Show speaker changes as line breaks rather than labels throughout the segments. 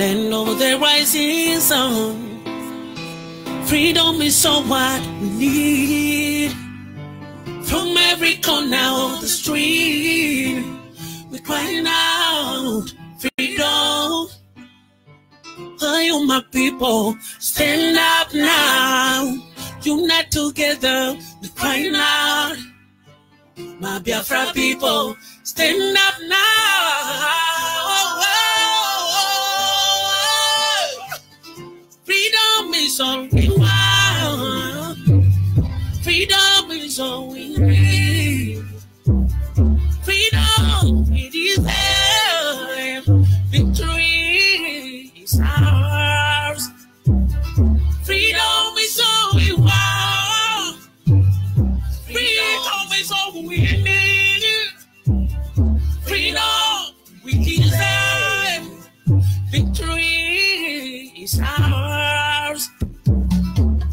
land of the rising sun. Freedom is all what we need. From every corner of the street, we're crying out, freedom. Are you my people? Stand up now. Unite together, we're crying out. My Biafra people, stand up now. Freedom is all we want. Freedom is all we need. Freedom, it is there. Victory is ours. Freedom is all we want. Freedom is all we need. Freedom, we deserve. Victory is ours.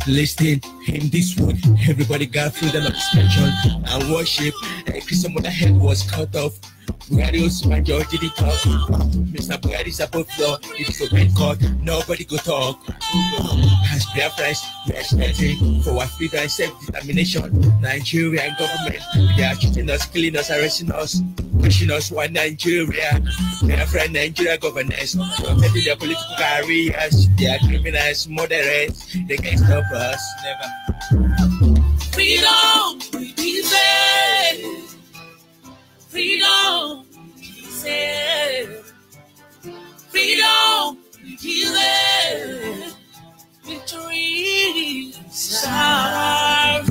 Listen, in this wood, everybody got freedom of expression and worship. And Christian mother head was cut off. Buhari Osman George did it talk. Mr. Buhari is above law. It is a red court. Nobody go talk. As Biafra we are standing for our freedom and self-determination. Nigerian government, they are shooting us, killing us, arresting us, pushing us one Nigeria. Biafra Nigeria governors, protecting their political careers. They are criminals, moderates. They can't stop us. Never.
Freedom, we deserve. Freedom, we deserve. Freedom, we deserve. Victory is ours.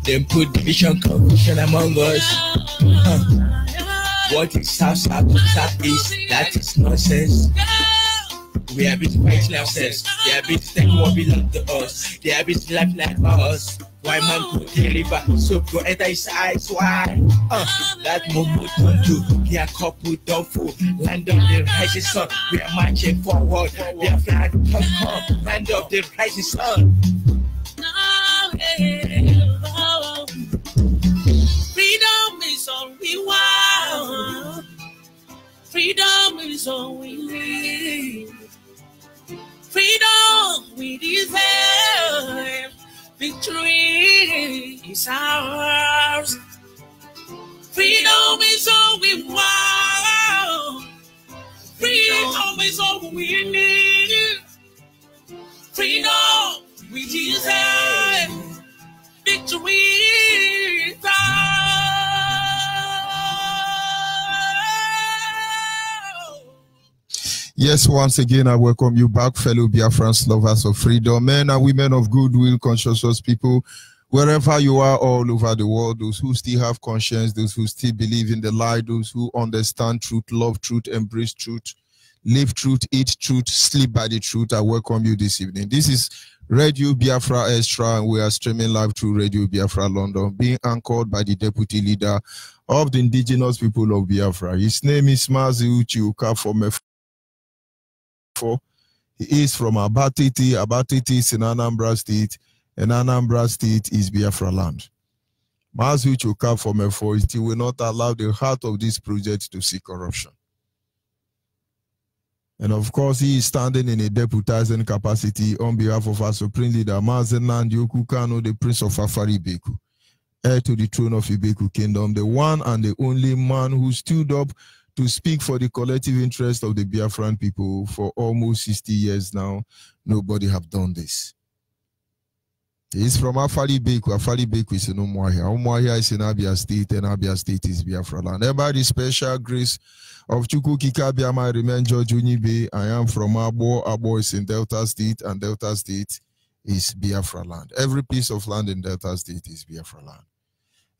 Them put division, confusion among us. What is South, Southeast? That is nonsense. We have been fighting ourselves. They have been taking what belongs to us. They have been living like us. Why man put the river? So go enter his eyes. Why? That moment don't do. We are couple doubtful. Land of the rising sun. We are marching forward. We are flying come. Land of the rising sun.
Freedom is all we want. Freedom is all we need. Freedom we deserve. Victory is ours. Freedom is all we want. Freedom is all we need. Freedom we deserve. Victory is ours.
Yes, once again, I welcome you back, fellow Biafrans, lovers of freedom, men and women of goodwill, conscious people, wherever you are all over the world, those who still have conscience, those who still believe in the light, those who understand truth, love truth, embrace truth, live truth, eat truth, sleep by the truth. I welcome you this evening. This is Radio Biafra Extra, and we are streaming live through Radio Biafra London, being anchored by the deputy leader of the indigenous people of Biafra. His name is Mazi Uchiuka from He is from Abatiti. Abatiti is in Anambra State, and Anambra State is Biafra land. Mazi Uchiuka from F4, he will not allow the heart of this project to see corruption. And of course, he is standing in a deputizing capacity on behalf of our Supreme Leader, Mazen Nandioku Kano, the Prince of Afari Beku, heir to the throne of Ibeku Kingdom, the one and the only man who stood up to speak for the collective interest of the Biafran people for almost 60 years now. Nobody have done this. He is from Afari Beku. Afari Beku is in Umuahia. Umuahia is in Abia State, and Abia State is Biafra land. And by the special grace of Chukwu Kikabiama, I remain George Onyibe. I am from Abo. Abo is in Delta State, and Delta State is Biafra land. Every piece of land in Delta State is Biafra land.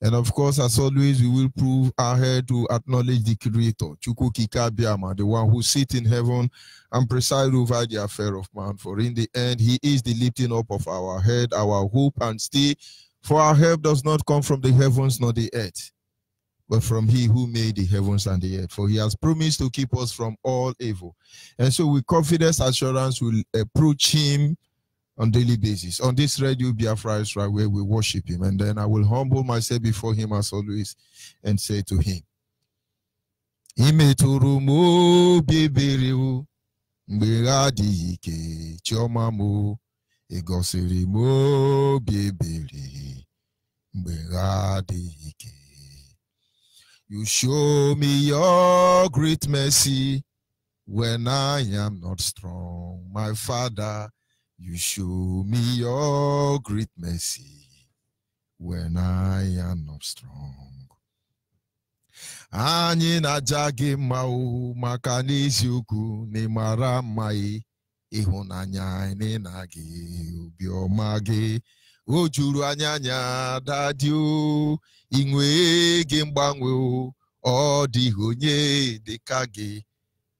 And of course, as always, we will prove our head to acknowledge the Creator, Chukwu Kikabiama, the one who sits in heaven and presides over the affair of man. For in the end, he is the lifting up of our head, our hope and stay. For our help does not come from the heavens nor the earth, but from he who made the heavens and the earth. For he has promised to keep us from all evil. And so with confidence, assurance, we'll approach him on daily basis on this Radio Biafra Extra, where we worship him. And then I will humble myself before him as always and say to him, Imeturumo bibiriu Mberadi ike chioma mo egosiri mo biebere. Mberadi ike. You show me your great mercy when I am not strong. My Father, you show me your great mercy when I am not strong. Anyị na-aja gị mma o maka n'eziokwu na ịmara mma ịhụnanya anyị na gị obiọma gị o juru anya dadi o inwe gị mgbanwe o ọ dịghị onye dịka gị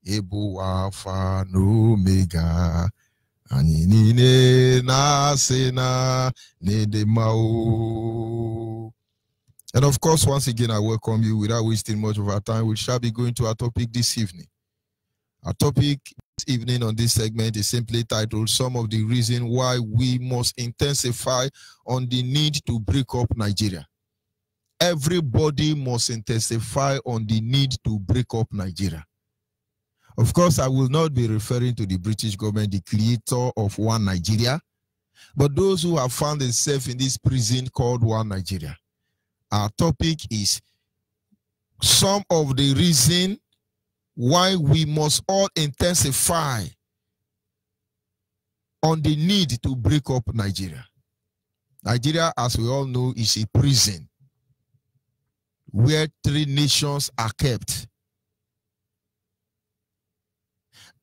ebu Alpha na Omega anyị niile na-asị na n'ịdị mma o. And of course, once again, I welcome you. Without wasting much of our time, we shall be going to our topic this evening. Our topic this evening on this segment is simply titled, Some of the Reasons Why We Must Intensify on the Need to Break Up Nigeria. Everybody must intensify on the need to break up Nigeria. Of course, I will not be referring to the British government, the creator of One Nigeria, but those who have found themselves in this prison called One Nigeria. Our topic is some of the reasons why we must all intensify on the need to break up Nigeria. Nigeria, as we all know, is a prison where 3 nations are kept.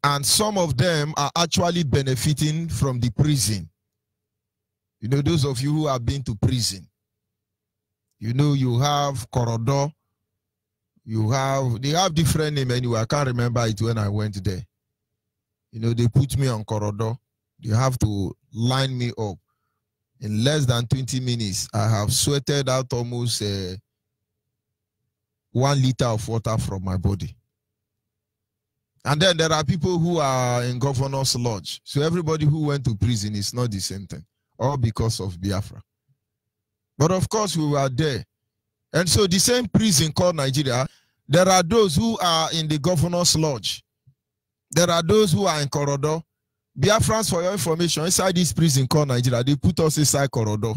And some of them are actually benefiting from the prison. You know, those of you who have been to prison, you know, you have corridor, they have different names anyway. I can't remember it when I went there. You know, they put me on corridor. They have to line me up. In less than 20 minutes, I have sweated out almost 1 liter of water from my body. And then there are people who are in governor's lodge. So everybody who went to prison is not the same thing, all because of Biafra. But of course, we were there. And so the same prison called Nigeria, there are those who are in the governor's lodge. There are those who are in corridor. Biafrans, for your information, inside this prison called Nigeria, they put us inside corridor.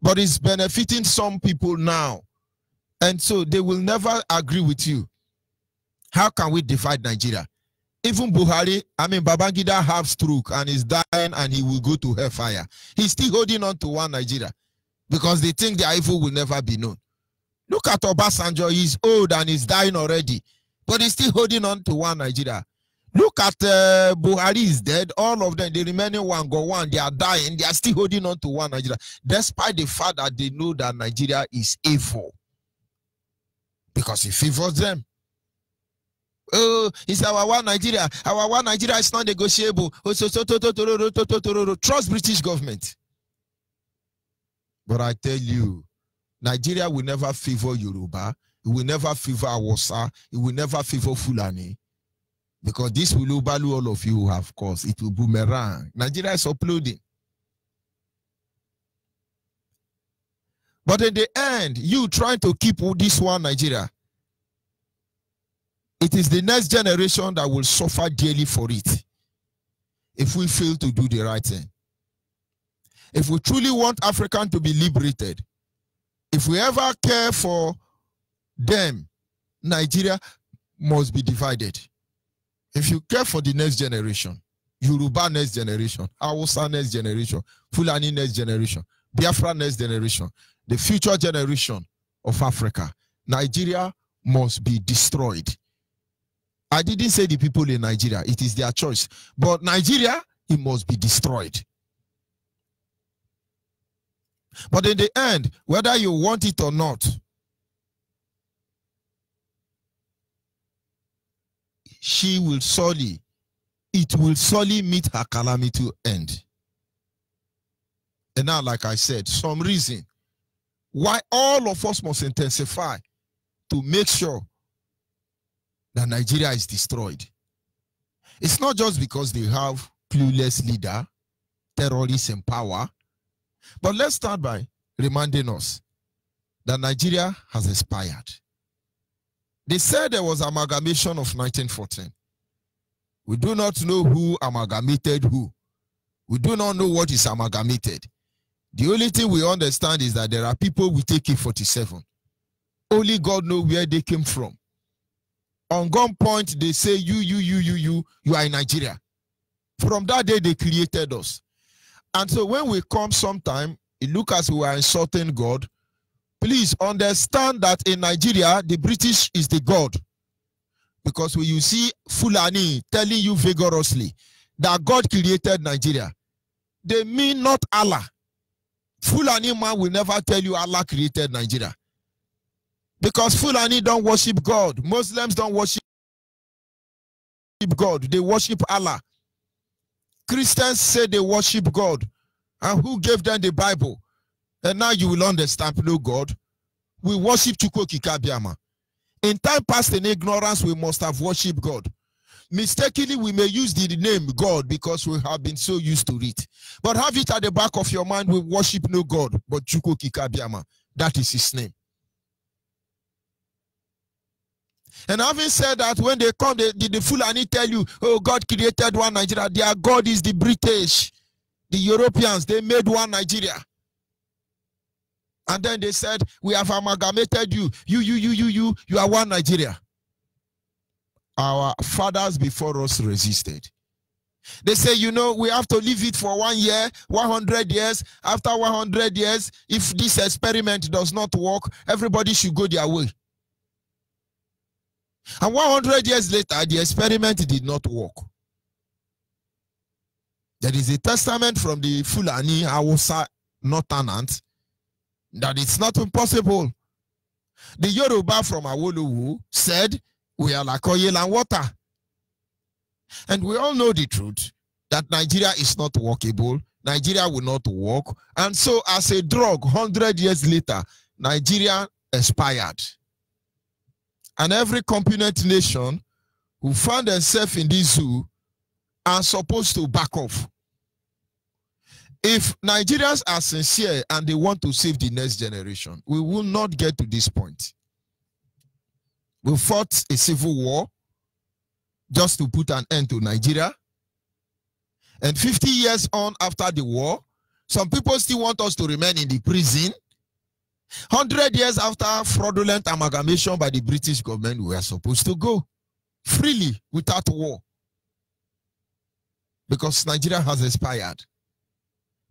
But it's benefiting some people now. And so they will never agree with you. How can we divide Nigeria? Even Buhari, Babangida have stroke and is dying and he will go to hellfire. He's still holding on to One Nigeria because they think their evil will never be known. Look at Obasanjo, he's old and he's dying already, but he's still holding on to One Nigeria. Look at Buhari is dead, all of them, the remaining one, they are dying, they are still holding on to One Nigeria, despite the fact that they know that Nigeria is evil, because it favors them. Oh, it's our One Nigeria. Our One Nigeria is not negotiable. Trust British government. But I tell you, Nigeria will never favor Yoruba. It will never favor Awasa. It will never favor Fulani. Because this will overlook all of you have caused. It will boomerang. Nigeria is uploading. But in the end, you trying to keep this One Nigeria, it is the next generation that will suffer dearly for it if we fail to do the right thing. If we truly want African to be liberated, if we ever care for them, Nigeria must be divided. If you care for the next generation, Yoruba next generation, Hausa next generation, Fulani next generation, Biafra next generation, the future generation of Africa, Nigeria must be destroyed. I didn't say the people in Nigeria, it is their choice. But Nigeria, it must be destroyed. But in the end, whether you want it or not, it will surely meet her calamity end. And now, like I said, some reason why all of us must intensify to make sure that Nigeria is destroyed. It's not just because they have clueless leader, terrorists in power, but let's start by reminding us that Nigeria has expired. They said there was amalgamation of 1914. We do not know who amalgamated who. We do not know what is amalgamated. The only thing we understand is that there are people with AK-47. Only God knows where they came from. On gunpoint, they say, you are in Nigeria. From that day, they created us. And so when we come sometime, it looks as we are insulting God. Please understand that in Nigeria, the British is the God. Because when you see Fulani telling you vigorously that God created Nigeria, they mean not Allah. Fulani man will never tell you Allah created Nigeria. Because Fulani don't worship God. Muslims don't worship God. They worship Allah. Christians say they worship God. And who gave them the Bible? And now you will understand, no God. We worship Chukwokikabiama. In time past in ignorance, we must have worshipped God. Mistakenly, we may use the name God because we have been so used to it. But have it at the back of your mind, we worship no God, but Chukwokikabiama. That is his name. And having said that, when they come, the Fulani tell you, oh, God created one Nigeria. Their God is the British. The Europeans, they made one Nigeria. And then they said, we have amalgamated you. You are one Nigeria. Our fathers before us resisted. They say, you know, we have to leave it for 1 year, 100 years. After 100 years, if this experiment does not work, everybody should go their way. And 100 years later, the experiment did not work. There is a testament from the Fulani Hausa Northernant that it's not impossible. The Yoruba from Awolowo said, we are like oil and water. And we all know the truth, that Nigeria is not workable. Nigeria will not work. And so as a drug, 100 years later, Nigeria expired. And every competent nation who found themselves in this zoo are supposed to back off. If Nigerians are sincere and they want to save the next generation, we will not get to this point. We fought a civil war just to put an end to Nigeria. And 50 years on after the war, some people still want us to remain in the prison. 100 years after fraudulent amalgamation by the British government, we are supposed to go freely without war. Because Nigeria has expired.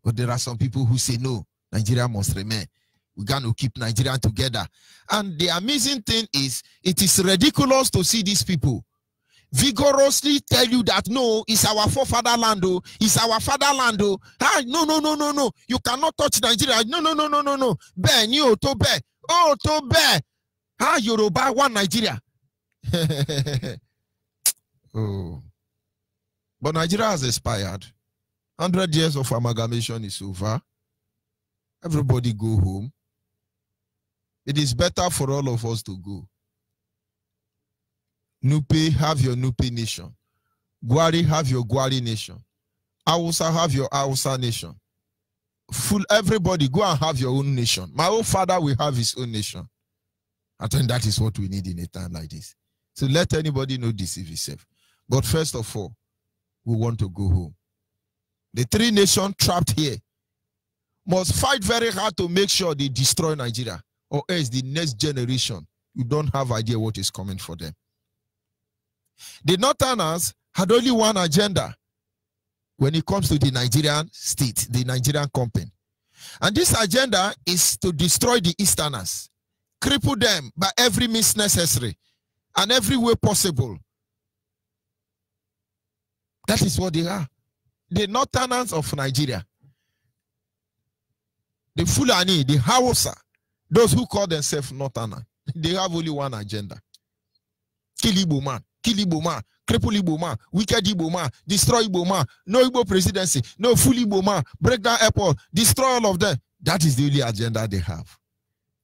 But there are some people who say, no, Nigeria must remain. We're going to keep Nigeria together. And the amazing thing is, it is ridiculous to see these people vigorously tell you that, no, it's our forefatherland, oh, it's our fatherland, oh. Ah, no. You cannot touch Nigeria. No. Ben, you, to be. Oh, to be. Ah, Yoruba, one Nigeria. Oh. But Nigeria has expired. 100 years of amalgamation is over. Everybody go home. It is better for all of us to go. Nupe, have your Nupe nation. Gwari, have your Gwari nation. Hausa, have your Hausa nation. Everybody go and have your own nation. My own father will have his own nation. I think that is what we need in a time like this. So let anybody not deceive himself. But first of all, we want to go home. The three nations trapped here must fight very hard to make sure they destroy Nigeria, or else the next generation, you don't have idea what is coming for them. The Northerners had only one agenda when it comes to the Nigerian state, the Nigerian company. And this agenda is to destroy the Easterners, cripple them by every means necessary and every way possible. That is what they are. The Northerners of Nigeria, the Fulani, the Hausa, those who call themselves Northerners, they have only one agenda. Kill Igbo man, cripple Igbo man, wicked Igbo man, destroy Igbo man, no Igbo presidency, no full Igbo man, break down airport, destroy all of them. That is the only agenda they have.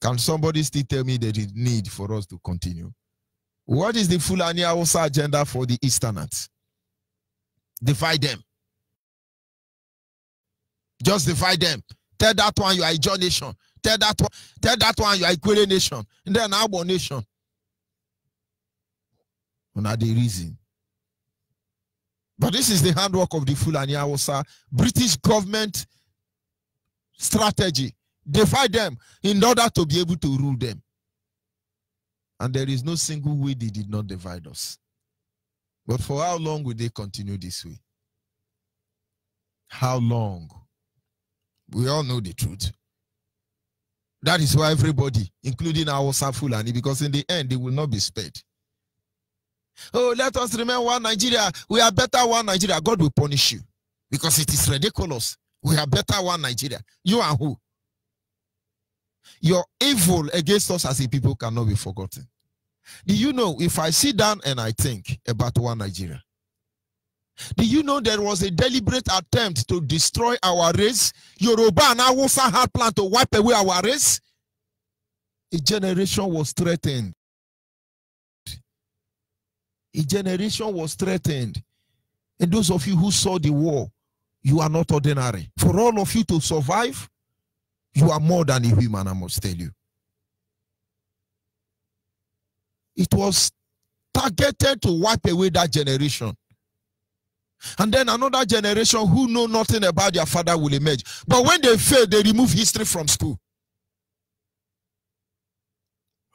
Can somebody still tell me that it need for us to continue? What is the Fulani Hausa agenda for the Easterners? Divide them. Just divide them. Tell that one you are a Ijaw nation. Tell that one you are a Ikwere nation. And then Agbo nation. Not the reason. But this is the handwork of the Fulani Hausa. British government strategy. Divide them in order to be able to rule them. And there is no single way they did not divide us. But for how long will they continue this way? How long? We all know the truth. That is why everybody, including our Fulani, because in the end, they will not be spared. Oh, let us remain one Nigeria. We are better one Nigeria. God will punish you because it is ridiculous. We are better one Nigeria. You are who? Your evil against us as a people cannot be forgotten. Do you know, if I sit down and I think about one Nigeria, do you know there was a deliberate attempt to destroy our race? Yoruba and Hausa had planned to wipe away our race. A generation was threatened. A generation was threatened. And those of you who saw the war, you are not ordinary. For all of you to survive, you are more than a human, I must tell you. It was targeted to wipe away that generation. And then another generation who know nothing about their father will emerge. But when they fail, they remove history from school.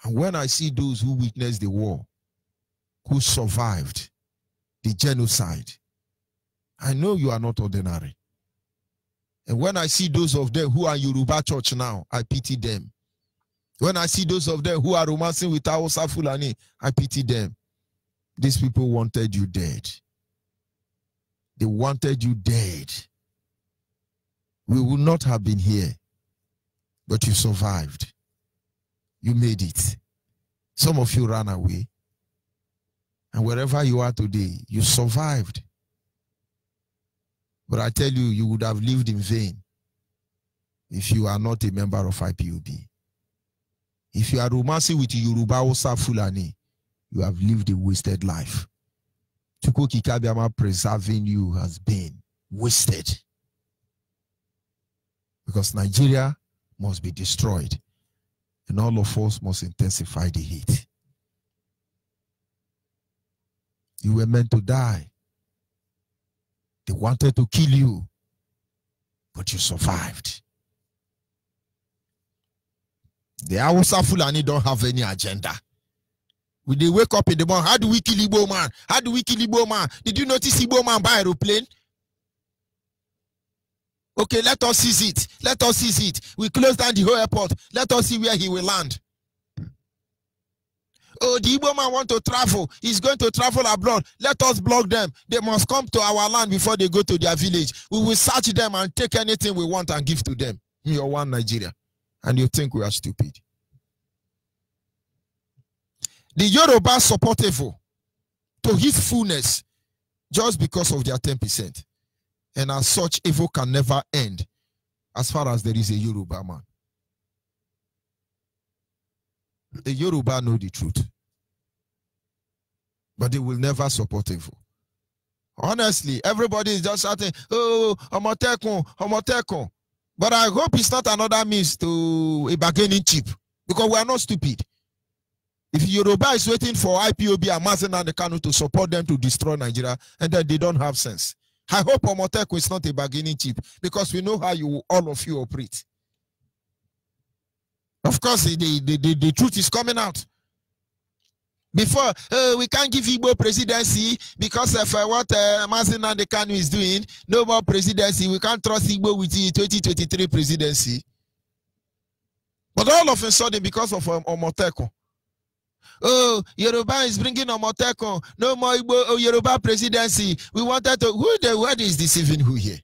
And when I see those who witnessed the war, who survived the genocide, I know you are not ordinary. And when I see those of them who are Yoruba church now, I pity them. When I see those of them who are romancing with Hausa Fulani, I pity them. These people wanted you dead. They wanted you dead. We would not have been here, but you survived. You made it. Some of you ran away. And wherever you are today, you survived. But I tell you, you would have lived in vain if you are not a member of IPOB. If you are romancing with Yoruba Hausa Fulani, you have lived a wasted life. Chuko Kikabiama preserving you has been wasted. Because Nigeria must be destroyed. And all of us must intensify the heat. You were meant to die. They wanted to kill you, but you survived. The Hausa Fulani don't have any agenda. When they wake up in the morning, how do we kill Igbo man? How do we kill Igbo man? Did you notice Igbo man by aeroplane? Okay, let us seize it. Let us seize it. We close down the whole airport. Let us see where he will land. Oh, the Igbo man want to travel. He's going to travel abroad. Let us block them. They must come to our land before they go to their village. We will search them and take anything we want and give to them. You're one Nigeria. And you think we are stupid. The Yoruba support evil to his fullness just because of their 10%. And as such, evil can never end as far as there is a Yoruba man. The Yoruba know the truth. But they will never support evil. Honestly, everybody is just shouting, oh, Omotekun, Omotekun. But I hope it's not another means to a bargaining chip. Because we are not stupid. If Yoruba is waiting for IPOB and Mazen and the Kanu to support them to destroy Nigeria, and then they don't have sense. I hope Omotekun is not a bargaining chip. Because we know how all of you operate. Of course, the truth is coming out. Before, we can't give Igbo presidency because of what Mazen and the Kanu is doing. No more presidency. We can't trust Igbo with the 2023 presidency. But all of a sudden, because of Omotekun, oh, Yoruba is bringing Omotekun. No more Igbo, Yoruba presidency. We wanted to. What is deceiving who here?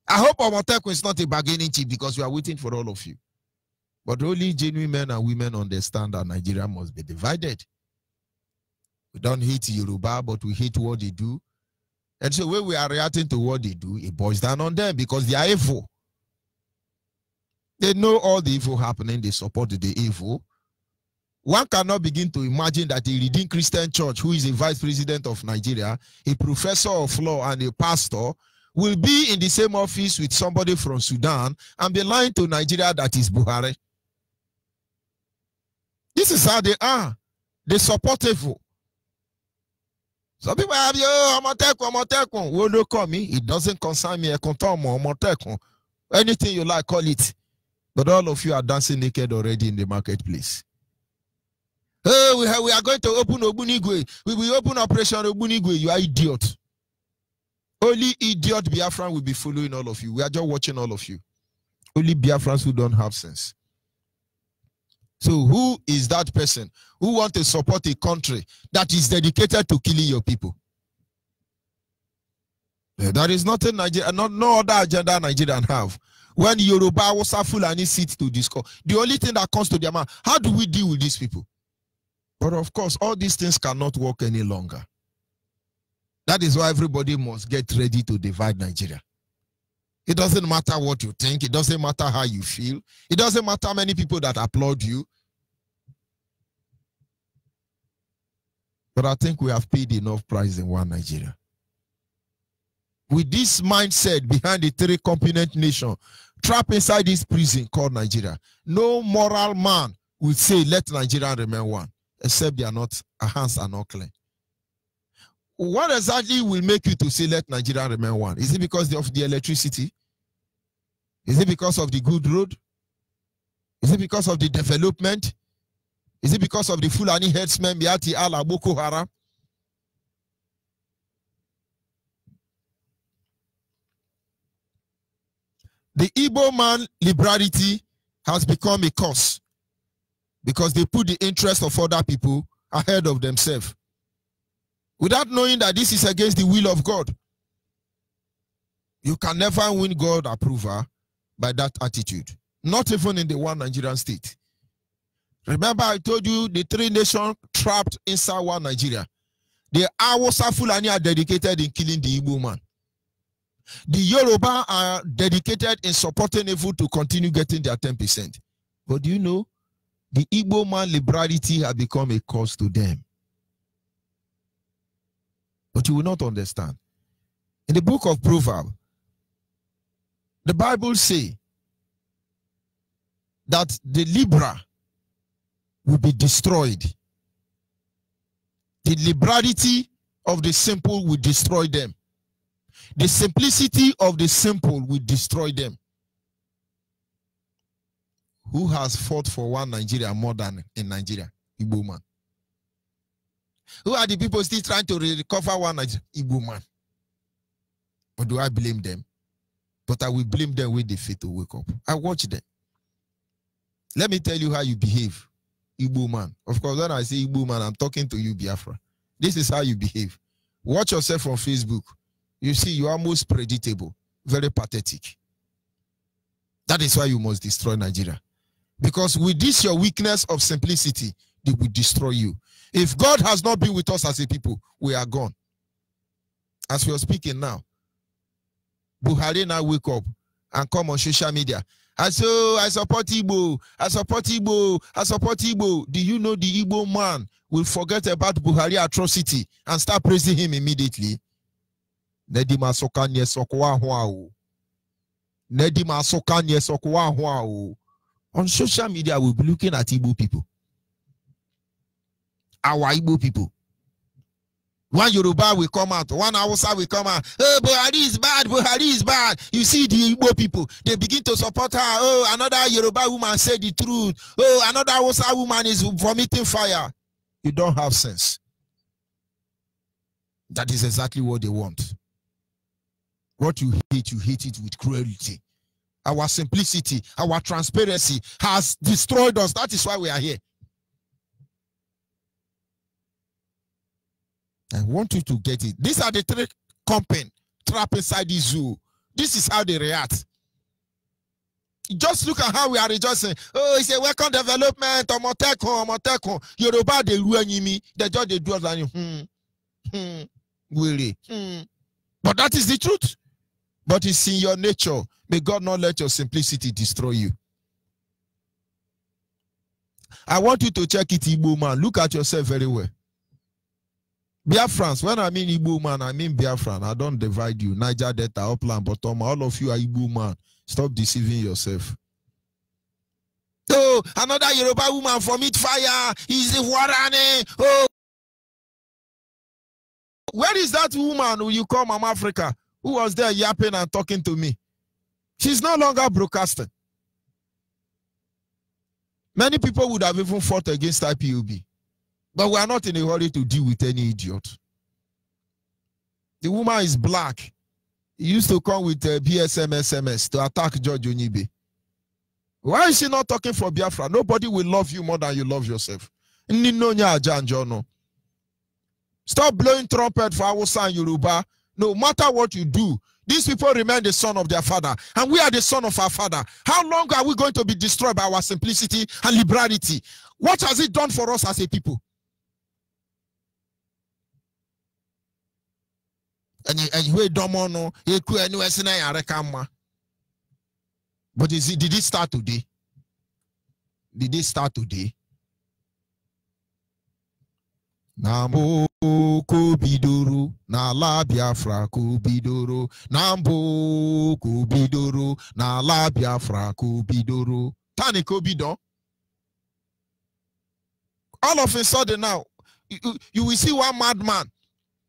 I hope Omotekun is not a bargaining chip because we are waiting for all of you. But only genuine men and women understand that Nigeria must be divided. We don't hate Yoruba, but we hate what they do. And so when we are reacting to what they do, it boils down on them because they are evil. They know all the evil happening. They support the evil. One cannot begin to imagine that a Redeemed Christian Church, who is a vice president of Nigeria, a professor of law and a pastor, will be in the same office with somebody from Sudan and be lying to Nigeria that is Buhari. This is how they are. They support evil. Some people have Omotekun. Will don't call me. It doesn't concern me. Omotekun. Anything you like, call it. But all of you are dancing naked already in the marketplace. Oh, we are going to open Ogbunigwe. We will open Operation Ogbunigwe. You are idiot. Only idiot Biafran will be following all of you. We are just watching all of you. Only Biafrans who don't have sense. So who is that person who wants to support a country that is dedicated to killing your people? There is nothing Nigeria, no other agenda Nigerians have. When Yoruba was Fulani sit to discuss, the only thing that comes to their mind, how do we deal with these people? But of course, all these things cannot work any longer. That is why everybody must get ready to divide Nigeria. It doesn't matter what you think. It doesn't matter how you feel. It doesn't matter how many people that applaud you. But I think we have paid enough price in one Nigeria. With this mindset behind the three component nation, trapped inside this prison called Nigeria, no moral man will say, let Nigeria remain one, except they are not, our hands are not clean. What exactly will make you to say, let Nigeria remain one? Is it because of the electricity? Is it because of the good road? Is it because of the development? Is it because of the Fulani headsmen, Miati Allah, Boko Haram? The Igbo man liberality has become a curse because they put the interest of other people ahead of themselves without knowing that this is against the will of God. You can never win God approval by that attitude, not even in the one Nigerian state. Remember, I told you the three nations trapped inside one Nigeria. The Hausa Fulani are dedicated in killing the Igbo man. The Yoruba are dedicated in supporting evil to continue getting their 10%. But do you know, the Igbo man liberality has become a cause to them. But you will not understand. In the book of Proverbs, the Bible says that the liberal will be destroyed. The liberality of the simple will destroy them. The simplicity of the simple will destroy them. Who has fought for one Nigeria more than in Nigeria? Igbo man. Who are the people still trying to recover one Nigeria? Igbo man. But do I blame them? But I will blame them when they fail to wake up. I watch them. Let me tell you how you behave, Igbo man. Of course, when I say Igbo man, I'm talking to you, Biafra. This is how you behave. Watch yourself on Facebook. You see, you are most predictable, very pathetic. That is why you must destroy Nigeria. Because with this, your weakness of simplicity, they will destroy you. If God has not been with us as a people, we are gone. As we are speaking now, Buhari now wake up and come on social media. I support Igbo, I support Igbo, I support Igbo. Do you know the Igbo man will forget about Buhari atrocity and start praising him immediately? Nedima sokanye sokwa hwao. Nedima sokanye sokwa hwao. On social media, we'll be looking at Igbo people. Our Igbo people. One Yoruba will come out, one Hausa will come out. Oh, Buhari is bad, Buhari is bad. You see the Igbo people, they begin to support her. Oh, another Yoruba woman said the truth. Oh, another Hausa woman is vomiting fire. You don't have sense. That is exactly what they want. What you hate it with cruelty. Our simplicity, our transparency has destroyed us. That is why we are here. I want you to get it. These are the three companies trapped inside the zoo. This is how they react. Just look at how we are rejoicing. Oh, it's a welcome development. Omotekun. Yoruba, they ruin me. They just they do it like, really. But that is the truth. But it's in your nature. May God not let your simplicity destroy you. I want you to check it, Igbo man. Look at yourself very well. Biafrans, when I mean Igbo man, I mean Biafran. I don't divide you. Niger Delta, Upland, Bottom, all of you are Igbo man. Stop deceiving yourself. Oh, another Yoruba woman from it fire. He's the Warane. Oh, Where is that woman who you call Mama Africa who was there yapping and talking to me? She's no longer broadcasting. Many people would have even fought against IPOB. But we are not in a hurry to deal with any idiot. The woman is black. He used to come with BSM SMS to attack George Onyibe. Why is she not talking for Biafra? Nobody will love you more than you love yourself. Stop blowing trumpet for Hausa and Yoruba. No matter what you do, these people remain the son of their father, and we are the son of our father. How long are we going to be destroyed by our simplicity and liberality? What has it done for us as a people? But did it start today? Did it start today? Nambo kubidoro na la Biafra kubidoro. Nambo kubidoro na la Biafra kubidoro. Tani kubido. All of a sudden now, you will see one madman.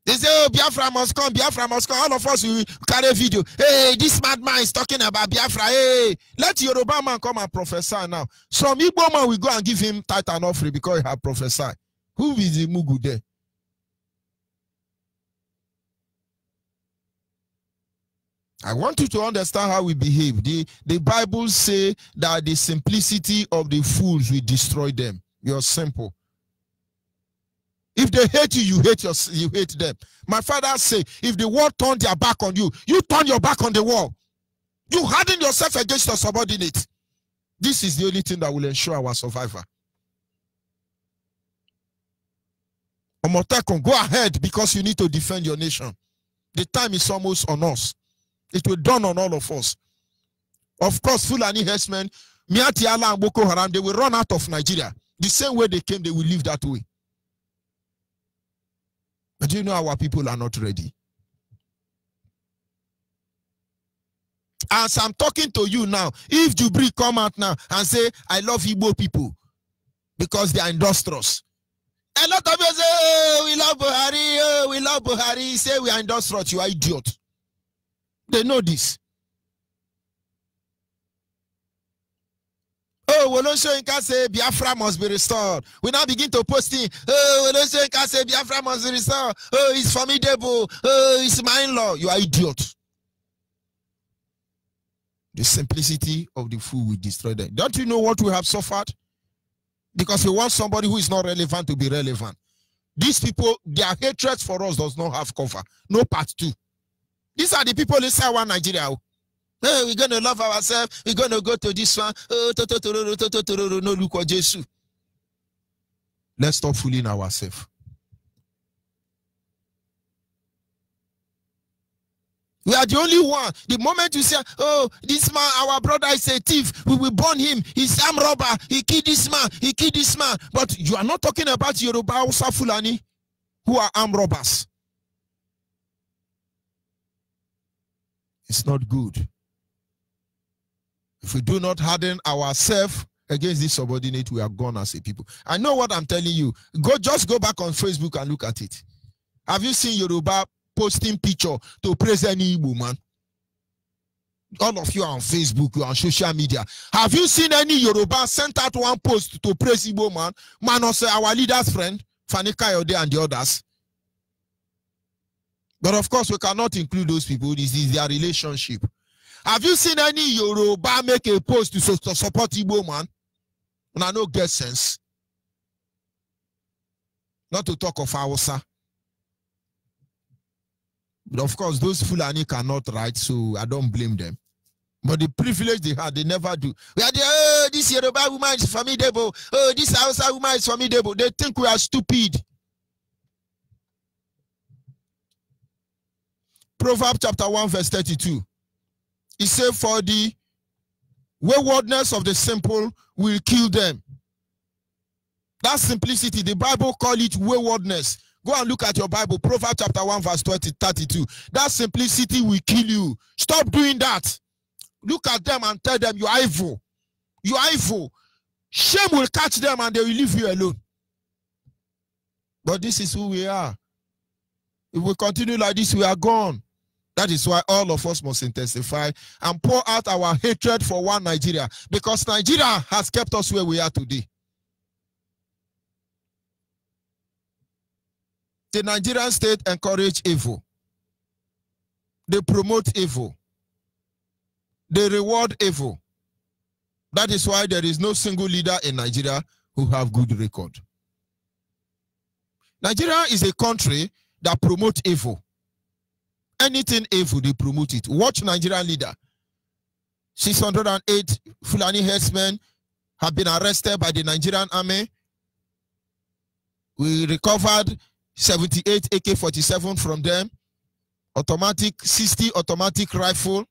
They say, oh, Biafra must come, Biafra must come. All of us will carry a video. Hey, this madman is talking about Biafra. Hey, let Yoruba man come and prophesy now. Some Igbo man will go and give him tithe and offering because he has prophesied. Who is the Mugu there? I want you to understand how we behave. The Bible says that the simplicity of the fools will destroy them. You're simple. If they hate you, you hate them. My father say, if the world turn their back on you, you turn your back on the wall. You harden yourself against your subordinate. This is the only thing that will ensure our survival. Omotekun, go ahead because you need to defend your nation. The time is almost on us. It will dawn on all of us. Of course, Fulani herdsmen, Miati Allah and Boko Haram, they will run out of Nigeria. The same way they came, they will leave that way. But do you know our people are not ready? As I'm talking to you now, if Jubri come out now and say, I love Igbo people because they are industrious. A lot of people say, oh, we love Buhari, oh, we love Buhari. Say we are industrious, you are idiot. They know this. Oh, Wolosho Inka say Biafra must be restored. We now begin to post in. Oh, Wolosho Inka say Biafra must be restored. Oh, it's formidable. Oh, it's my in-law. You are idiot. The simplicity of the fool will destroy them. Don't you know what we have suffered? Because we want somebody who is not relevant to be relevant. These people, their hatred for us does not have cover. No part 2. These are the people inside one Nigeria. Oh, we're going to love ourselves. We're going to go to this one. Oh, no, look what Jesus. Let's stop fooling ourselves. We are the only one. The moment you say, oh, this man, our brother is a thief, we will burn him. He's armed robber. He killed this man. He killed this man. But you are not talking about Yoruba Hausa Fulani who are armed robbers. It's not good. If we do not harden ourselves against this subordinate, we are gone as a people. I know what I'm telling you. Just go back on Facebook and look at it. Have you seen Yoruba posting picture to praise any Igbo man? All of you are on Facebook, you are on social media. Have you seen any Yoruba sent out one post to praise Igbo man? Manos, our leader's friend, Fani Kayode and the others. But of course, we cannot include those people. This is their relationship. Have you seen any Yoruba make a post to support Igbo man? And I don't get sense. Not to talk of Hausa. But of course, those Fulani cannot write, so I don't blame them. But the privilege they had, they never do. We are the, oh, this Yoruba woman is formidable. Oh, this Hausa woman is formidable. They think we are stupid. Proverbs chapter 1 verse 32. It says, for the waywardness of the simple will kill them. That simplicity, the Bible call it waywardness. Go and look at your Bible, Proverbs chapter 1 verse 32. That simplicity will kill you. Stop doing that. Look at them and tell them you are evil. You are evil. Shame will catch them and they will leave you alone. But this is who we are. If we continue like this, we are gone. That is why all of us must intensify and pour out our hatred for one Nigeria, because Nigeria has kept us where we are today. The Nigerian state encourage evil. They promote evil. They reward evil. That is why there is no single leader in Nigeria who have good record. Nigeria is a country that promotes evil. Anything evil, they promote it. Watch Nigerian leader. 608 Fulani herdsmen have been arrested by the Nigerian army. We recovered 78 AK-47 from them. 60 automatic rifle.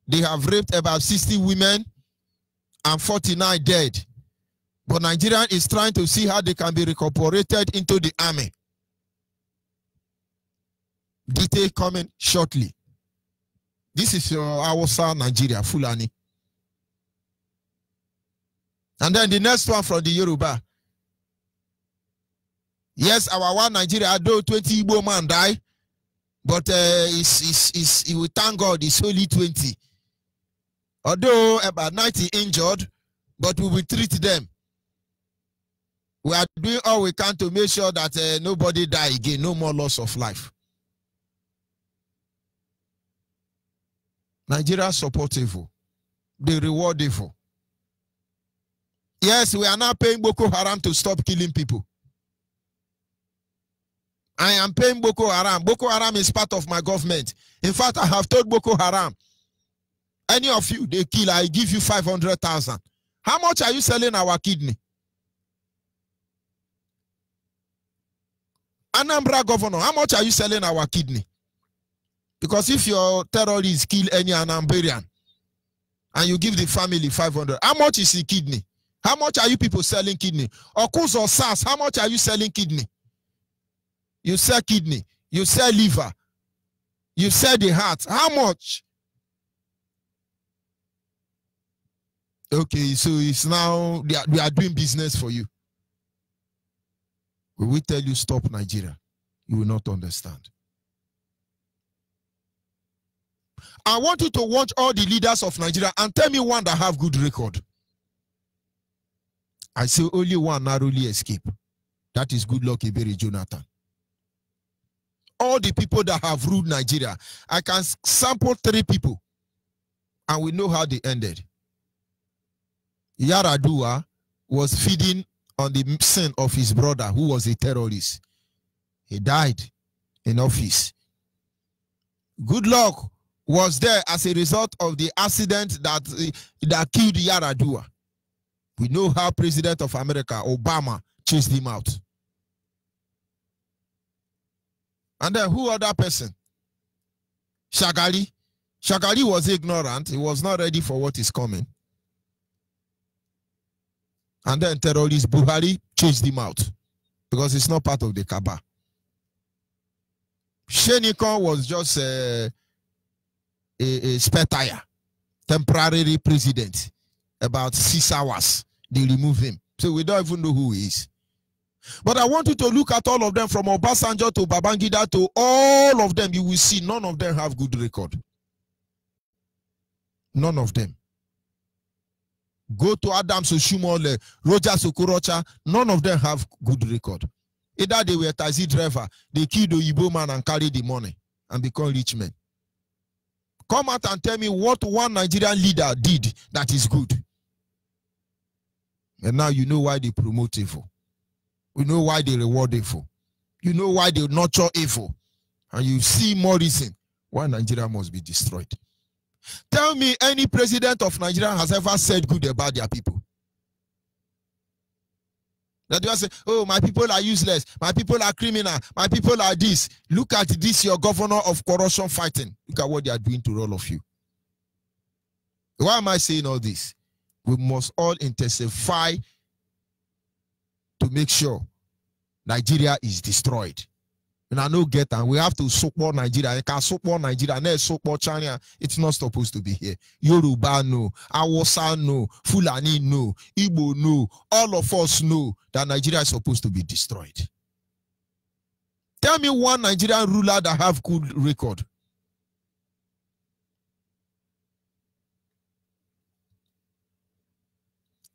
They have raped about 60 women and 49 dead. But Nigeria is trying to see how they can be incorporated into the army. Detail coming shortly. This is our son, Nigeria, Fulani. And then the next one from the Yoruba. Yes, our one Nigeria, though 20 Igbo man die, but we thank God it's only 20. Although about 90 injured, but we will treat them. We are doing all we can to make sure that nobody die again, no more loss of life. Nigeria support evil. They reward evil. Yes, we are now paying Boko Haram to stop killing people. I am paying Boko Haram. Boko Haram is part of my government. In fact, I have told Boko Haram, any of you they kill, I give you 500,000. How much are you selling our kidney? Anambra governor, how much are you selling our kidney? Because if your terrorists kill any Anambarian and you give the family 500, how much is the kidney? How much are you people selling kidney? Okus or SARS, how much are you selling kidney? You sell kidney, you sell liver, you sell the heart. How much? Okay, so it's now we are doing business for you. When we tell you stop Nigeria, you will not understand. I want you to watch all the leaders of Nigeria and tell me one that have good record. I say only one narrowly escape. That is Goodluck Ebere Jonathan. All the people that have ruled Nigeria, I can sample 3 people and we know how they ended. Yaradua was feeding on the sin of his brother who was a terrorist. He died in office. Goodluck was there as a result of the accident that killed Yaradua. We know how President of America, Obama, chased him out. And then who other person? Shagali. Shagali was ignorant. He was not ready for what is coming. And then terrorist Buhari chased him out because it's not part of the Kaaba. Shenikon was just a spare tire, temporary president. About 6 hours, they remove him. So we don't even know who he is. But I want you to look at all of them, from Obasanjo to Babangida to all of them. You will see none of them have good record. None of them. Go to Adams Oshumole, Roger Sokorocha, none of them have good record. Either they were taxi driver, they killed the Igbo man and carried the money and become rich men. Come out and tell me what one Nigerian leader did that is good. And now you know why they promote evil. You know why they reward evil. You know why they nurture evil. And you see more reason why Nigeria must be destroyed. Tell me any president of Nigeria has ever said good about their people. That you say, oh, my people are useless, my people are criminal, my people are this. Look at this, your governor of corruption fighting. Look at what they are doing to all of you. Why am I saying all this? We must all intensify to make sure Nigeria is destroyed. And I know get and we have to support Nigeria. You can support Nigeria, and support China. It's not supposed to be here. Yoruba no, Awasa no, Fulani no, Igbo no. All of us know that Nigeria is supposed to be destroyed. Tell me one Nigerian ruler that have good record.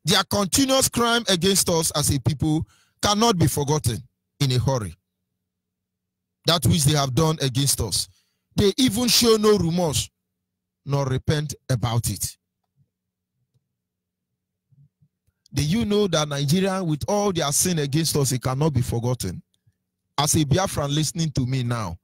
Their continuous crime against us as a people cannot be forgotten in a hurry. That which they have done against us. They even show no remorse nor repent about it. Do you know that Nigeria, with all their sin against us, it cannot be forgotten? As a Biafran listening to me now,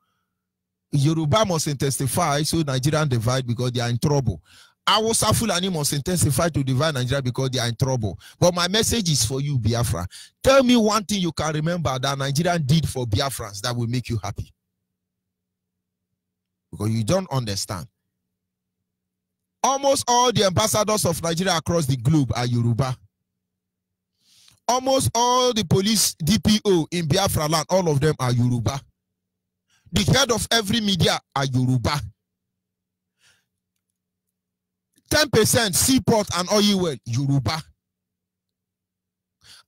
Yoruba must intensify so Nigerian divide because they are in trouble. Hausa Fulani must intensify to divide Nigeria because they are in trouble. But my message is for you, Biafra. Tell me one thing you can remember that Nigerian did for Biafrans that will make you happy. Because you don't understand. Almost all the ambassadors of Nigeria across the globe are Yoruba. Almost all the police DPO in Biafra land, all of them are Yoruba. The head of every media are Yoruba. 10% seaport and oil well, Yoruba.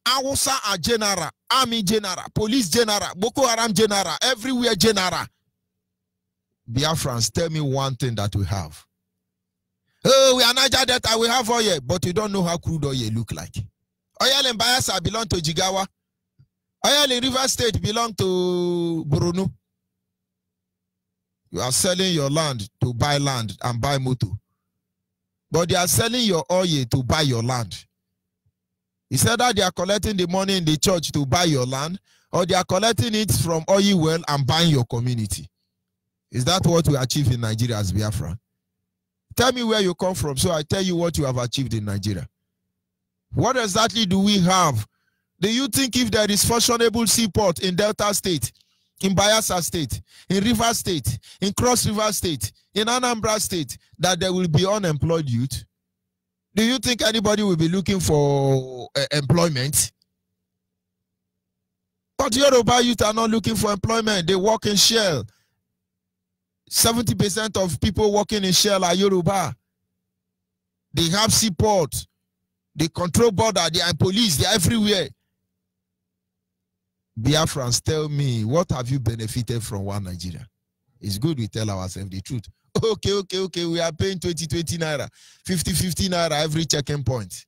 Hausa are general, army general, police general, Boko Haram general, everywhere general. Biafrans, tell me one thing that we have. Oh, we are Niger Delta, we have oil, but you don't know how crude oil look like. Oil in Bayelsa belong to Jigawa. Oil in River State belong to Borno. You are selling your land to buy land and buy motor. But they are selling your oil to buy your land. He said that they are collecting the money in the church to buy your land, or they are collecting it from oil well and buying your community. Is that what we achieve in Nigeria as Biafra? Tell me where you come from, so I tell you what you have achieved in Nigeria. What exactly do we have? Do you think if there is fashionable seaport in Delta State, in Bayelsa State, in River State, in Cross River State, in Anambra State, that there will be unemployed youth? Do you think anybody will be looking for employment? But Yoruba youth are not looking for employment. They work in Shell. 70% of people working in Shell are Yoruba. They have seaport. They control border. They are police. They are everywhere. Biafrans, tell me, what have you benefited from one Nigeria? It's good we tell ourselves the truth. Okay, we are paying 20 naira, 50 naira every checking point.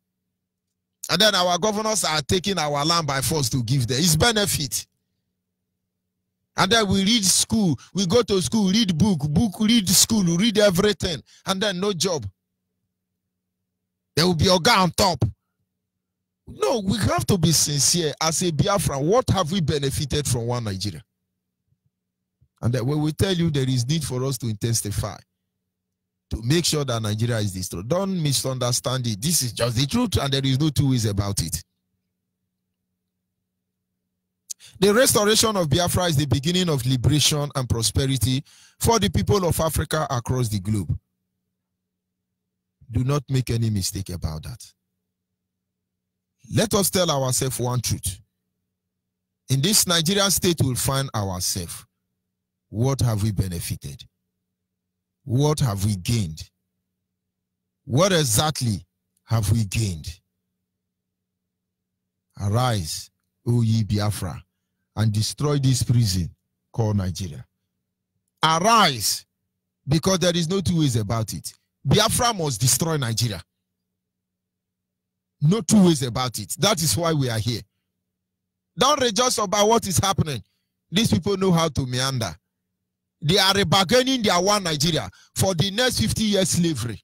And then our governors are taking our land by force to give them. It's benefit. And then we read school, we go to school, read book, read school, read everything, and then no job. There will be a guy on top. No, we have to be sincere. As a Biafra, what have we benefited from one Nigeria? And then when we tell you there is need for us to intensify, to make sure that Nigeria is destroyed, don't misunderstand it. This is just the truth, and there is no two ways about it. The restoration of Biafra is the beginning of liberation and prosperity for the people of Africa across the globe. Do not make any mistake about that. Let us tell ourselves one truth. In this Nigerian state, we'll find ourselves. What have we benefited? What have we gained? What exactly have we gained? Arise, O ye Biafra, and destroy this prison called Nigeria. Arise, because there is no two ways about it. Biafra must destroy Nigeria. No two ways about it. That is why we are here. Don't rejoice about what is happening. These people know how to meander. They are bargaining their one Nigeria for the next 50 years slavery.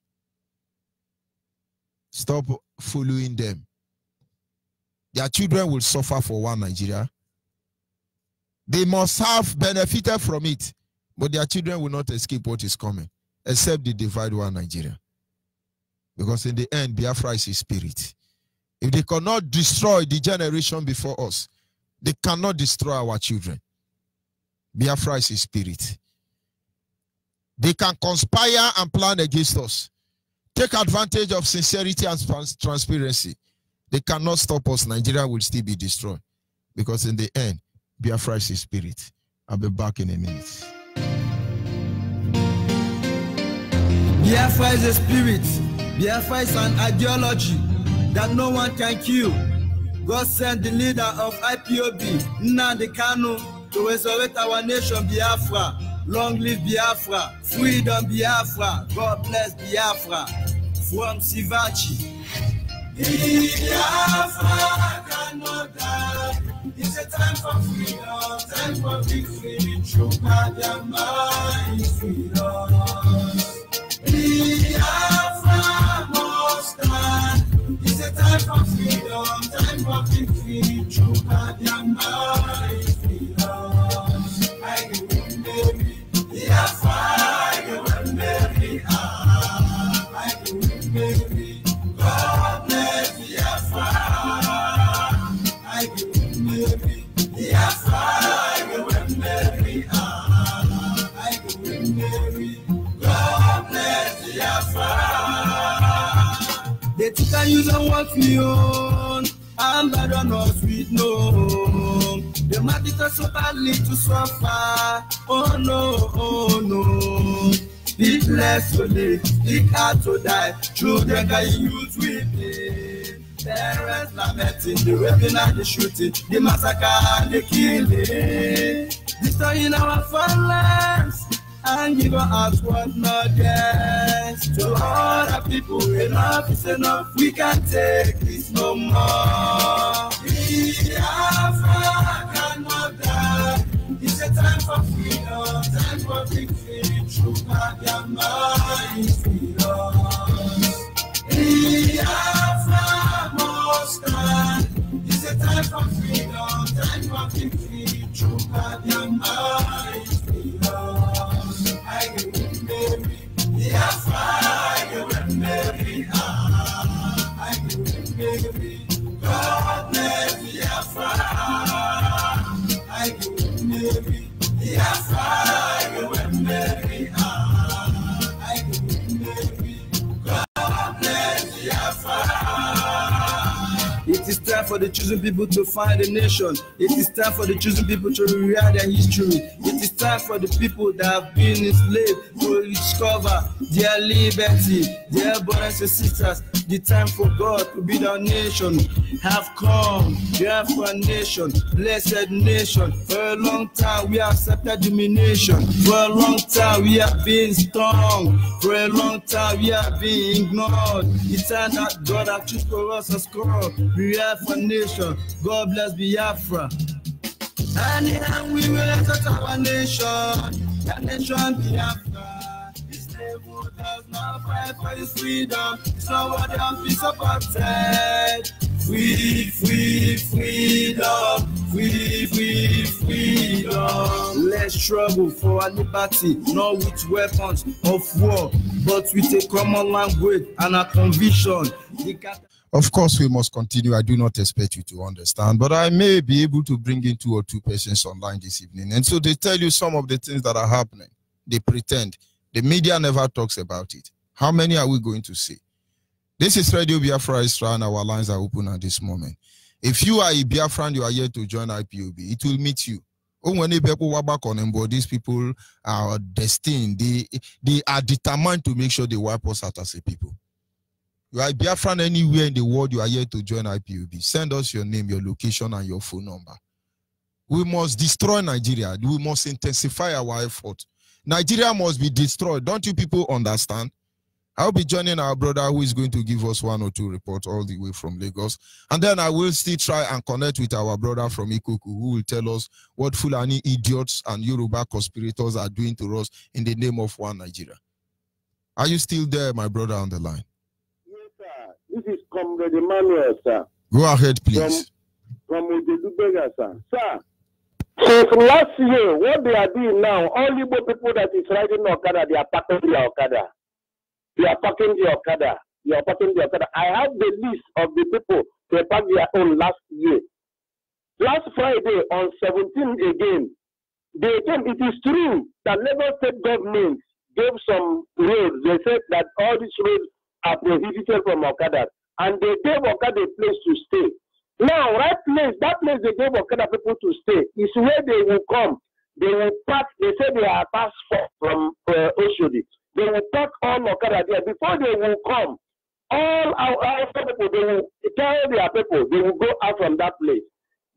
Stop following them. Their children will suffer for one Nigeria. They must have benefited from it, but their children will not escape what is coming, except they divide one Nigeria. Because in the end, Biafra is a spirit. If they cannot destroy the generation before us, they cannot destroy our children. Biafra is a spirit. They can conspire and plan against us. Take advantage of sincerity and transparency. They cannot stop us. Nigeria will still be destroyed. Because in the end, Biafra is a spirit. I'll be back in a minute.
Biafra is a spirit. Biafra is an ideology that no one can kill. God sent the leader of IPOB, Nnamdi Kanu, to resurrect our nation, Biafra. Long live Biafra, freedom Biafra, God bless Biafra. From Sivachi. Biafra cannot die. It's a time for freedom, time for victory. True Kadama is freedom. Biafra must stand. It's a time for freedom, time for victory. True Kadama is freedom. I can win, baby. Biafra, I can win, baby. I can win, baby. God bless Biafra. I can win, baby. Biafra, I can win, baby. I can win, baby. God bless Biafra. They can use and what we own. I'm better on us with no. The market is so badly to suffer. Oh no, oh no. Big less to live, big hard to die. Children can use with it. Parents lamenting, the raping and the shooting, the massacre and the killing. Destroying our farmlands and give us what not gets. To other people, enough is enough. We can't take this no more. Biafra cannot die. It's a time for freedom, time for victory. True Kadama is freedom. Biafra must stand. It's a time for freedom, time for victory. True Kadama is freedom. I can win, baby. Biafra, I can win, baby. I can win, baby. God bless Biafra. I can win, baby. Biafra, I can win, baby. I can win, baby. God bless Biafra. It is time for the chosen people to find a nation. It is time for the chosen people to rewrite their history. It is time for the people that have been enslaved to rediscover their liberty, their brothers and sisters. The time for God to build our nation have come. Biafra nation, blessed nation. For a long time we have accepted domination. For a long time we have been strong. For a long time we have been ignored. It's time that God has chosen for us as God. Biafra nation, God bless Biafra. And we will enter our nation. That nation Biafra. Does not fight for his freedom. It's not what they have been supported. Free, free, freedom. Free, free, freedom. Let's struggle for our liberty, not with weapons of war, but with a common language and a conviction.
Of course, we must continue. I do not expect you to understand, but I may be able to bring in 2 or 2 persons online this evening. And so they tell you some of the things that are happening. They pretend. The media never talks about it. How many are we going to see? This is Radio Biafra Isra, and our lines are open at this moment. If you are a Biafran, you are here to join IPOB, it will meet you. These people are destined. They are determined to make sure they wipe us out as a people. You are a Biafran anywhere in the world, you are here to join IPOB. Send us your name, your location, and your phone number. We must destroy Nigeria. We must intensify our effort. Nigeria must be destroyed. Don't you people understand? I'll be joining our brother who is going to give us 1 or 2 reports all the way from Lagos. And then I will still try and connect with our brother from Ikoku who will tell us what Fulani idiots and Yoruba conspirators are doing to us in the name of one Nigeria. Are you still there, my brother, on the line?
Yes, sir. This is Comrade Emmanuel, sir.
Go ahead, please.
From Ujedubega, sir. Sir. Since last year, what they are doing now, all Igbo people that is riding Okada, they are parking the Okada. They are parking the Okada. They are parking the Okada. I have the list of the people they parked their own last year. Last Friday, on 17th again, they came. It is true that Lagos State government gave some roads. They said that all these roads are prohibited from Okada. And they gave Okada a place to stay. Now, that place they gave Okada people to stay is where they will come. They will park, they say they are passed from Oshodi. They will park all Okada there. Before they will come, all our people, they will tell their people, they will go out from that place.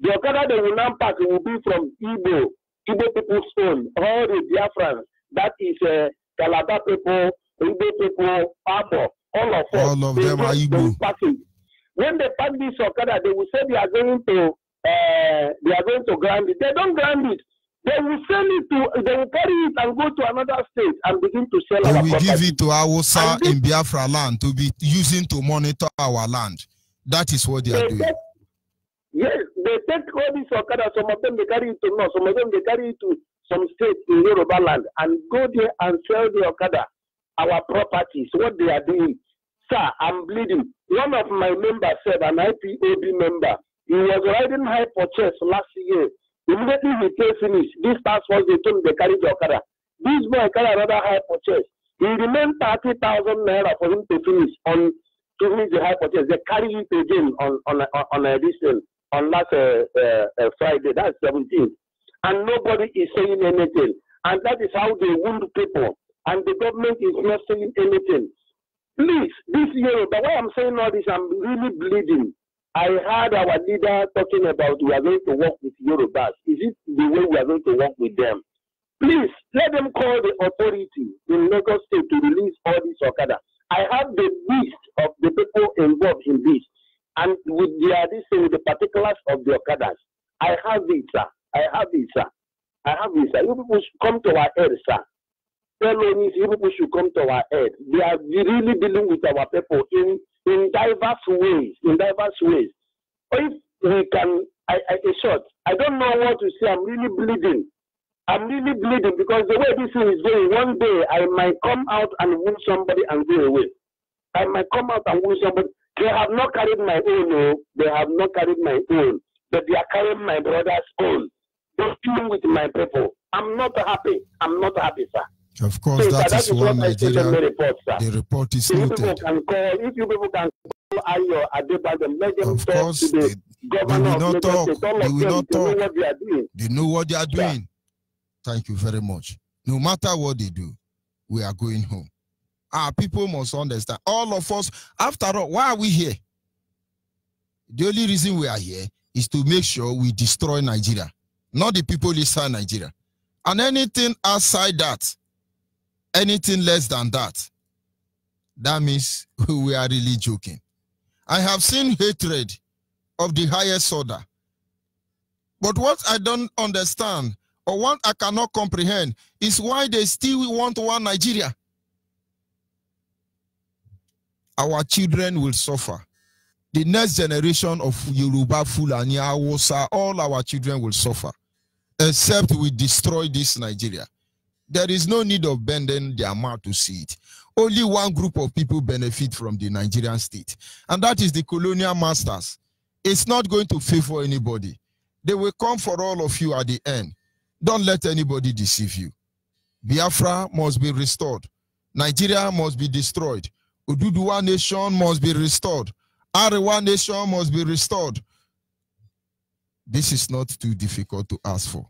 The Okada they will now park, it will be from Igbo Igbo people's own, all the Biafrans, that is Calabar people, Igbo people, Abo, all of us.
All of them are Igbo.
When they pack this Okada, they will say they are going to grant it. They don't grant it. They will sell it to, they will carry it and go to another state and begin to sell our property.
Give it to Hausa in Biafra land to be using to monitor our land. That is what they are doing.
Yes, they take all these Okada, some of them they carry it to North, some of them they carry it to some states in Yoruba land and go there and sell the Okada, our properties, what they are doing. Sir, I'm bleeding. One of my members said, an IPOB member, he was riding high for chest last year. Immediately he came finished. This task force, they told him they carried the Okada. This boy carried another high for chest. He remained 30,000 naira for him to finish the high for chest. They carry it again on last Friday, that's 17th. And nobody is saying anything. And that is how they wound people. And the government is not saying anything. Please, this year, but why I'm saying all this, I'm really bleeding. I heard our leader talking about we are going to work with Yorubas. Is it the way we are going to work with them? Please, let them call the authority in Lagos State to release all this Okada. I have the list of the people involved in this. And with the particulars of the Okadas. I have it, sir. I have it, sir. You people should come to our aid, sir. You people should come to our aid. They are really dealing with our people in diverse ways. If we can, I don't know what to say. I'm really bleeding because the way this thing is going, one day I might come out and wound somebody and go away. They have not carried my own, no. They have not carried my own, but they are carrying my brother's own. They're dealing with my people. I'm not happy, sir.
Of course, so that is one Nigeria. The report is noted.
If you people can call Ayo Adebadem, let them
of
talk
course,
to the governor of Lagos State.
They will not talk.
Know what they are doing.
They know what they are doing. Thank you very much. No matter what they do, we are going home. Our people must understand. All of us, after all, why are we here? The only reason we are here is to make sure we destroy Nigeria, not the people inside Nigeria. And anything outside that, anything less than that, that means we are really joking. I have seen hatred of the highest order. But what I don't understand, or what I cannot comprehend, is why they still want one Nigeria. Our children will suffer. The next generation of Yoruba, Fulani, Hausa, all our children will suffer, except we destroy this Nigeria. There is no need of bending their mouth to see it. Only one group of people benefit from the Nigerian state, and that is the colonial masters. It's not going to favor anybody. They will come for all of you at the end. Don't let anybody deceive you. Biafra must be restored. Nigeria must be destroyed. Oduduwa nation must be restored. Arewa nation must be restored. This is not too difficult to ask for.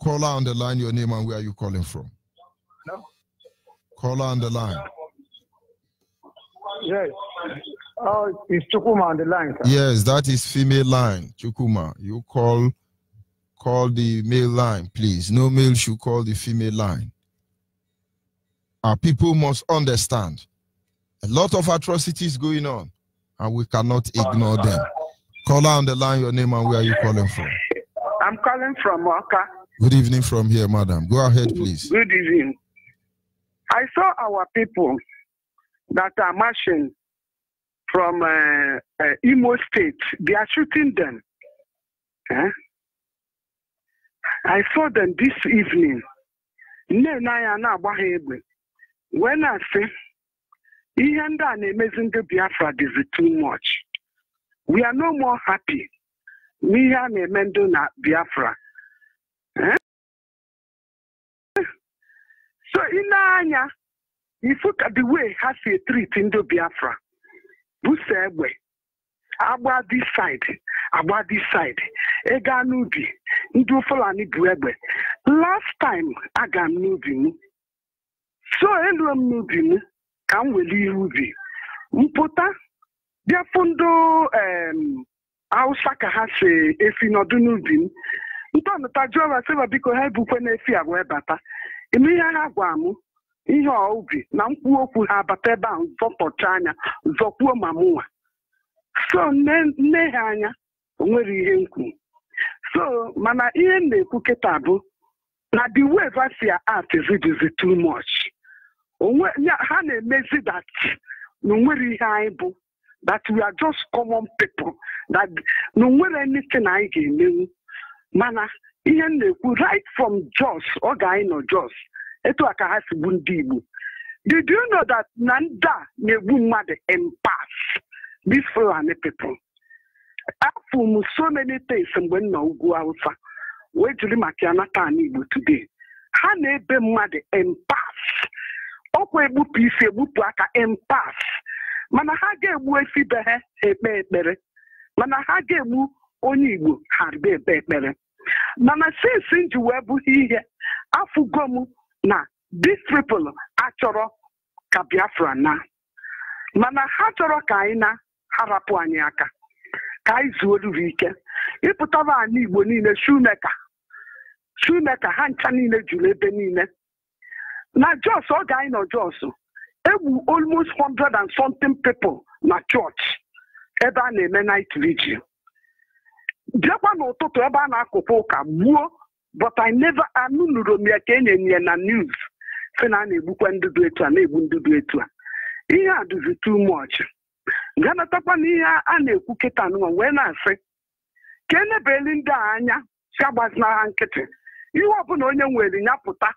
Caller on the line, your name and where are you calling from?
No.
Caller on the line.
Yes. Oh, it's Chukuma on the line, sir.
Yes, that is female line. Chukuma, you call the male line, please. No male should call the female line. Our people must understand. A lot of atrocities going on, and we cannot ignore them. Caller on the line, your name and where are you calling from?
I'm calling from Waka.
Good evening from here, madam. Go ahead, please.
Good evening. I saw our people that are marching from Imo State. They are shooting them. I saw them this evening. When I say, Biafra is too much. We are no more happy. Biafra. So in Anya, if you look at the way has a treat in the Biafra, who say about this side, Eganubi, Ndu Fulani Buebe. Last time Agam Nubi, so Endrum Nubi, can we leave Mpota, their fundo Ausaka has a Efinodunubin, Ntọnụ tajụọra sịba biko ha ebukwe n'efi a wee bata. Ime ihe ha gwa mụ ihe ubi na mkpu okwu ha bata ebe ahụ zọpọcha anya zọkwuo ma mụnwa. So nne ha anya o nwere ihe nkwu. So mana ihe na-ekwu kịta bụ na the way Vasia art is too much. Ha na-emezi that no nwere ihe anyị bụ that we are just common people that no nwere anything anyị ga-emenwu. Mana ihe na-ekwu right from Jos ọ ga-anyị nọ Jos etu aka ha si gbu ndị Igbo. Did you know that na ndị a na-egbu mmadụ in past? These Fulani people. After so many things mgbe nna ugwu Hausa wee jiri maka ya nata anyị Igbo today. Ha na-ebe mmadụ in past. Ọkwa egbupụ isi egbupụ aka in past. Mana ha ga-egbu efi be ha ekpe ekpere. Mana ha ga-egbu onye Igbo ha ekpe ekpere. Mana since nji wee bụ ihe afụgo m na these people achọrọ ka Biafra na. Mana ha chọrọ ka anyị na harapụ anyị aka. Ka anyị zuo ruru ike. Ịpụtaba anyị Igbo niile Shumeka ha ncha niile juru ebe niile. Na Jos ọ ga anyị nọ Jos. Egbu almost 100 and something people na church ebe a na-eme night vigil. Bịakwa n'ụtụtụ ebe a na-akụkwa ụka gbuo, but I never anụnụrụ m ya ka enyenye na news sị na a na-egbukwa ndụdụ etu a na-egbu ndụdụ etu a. Ihe a dụzi too much. Ganatakwa n'ihe a na-ekwu kịta nụwa wee na-asị ka enebeli ndị a anya si agbazina ha nkịtị. Ihe ọbụla onye nwere ya pụta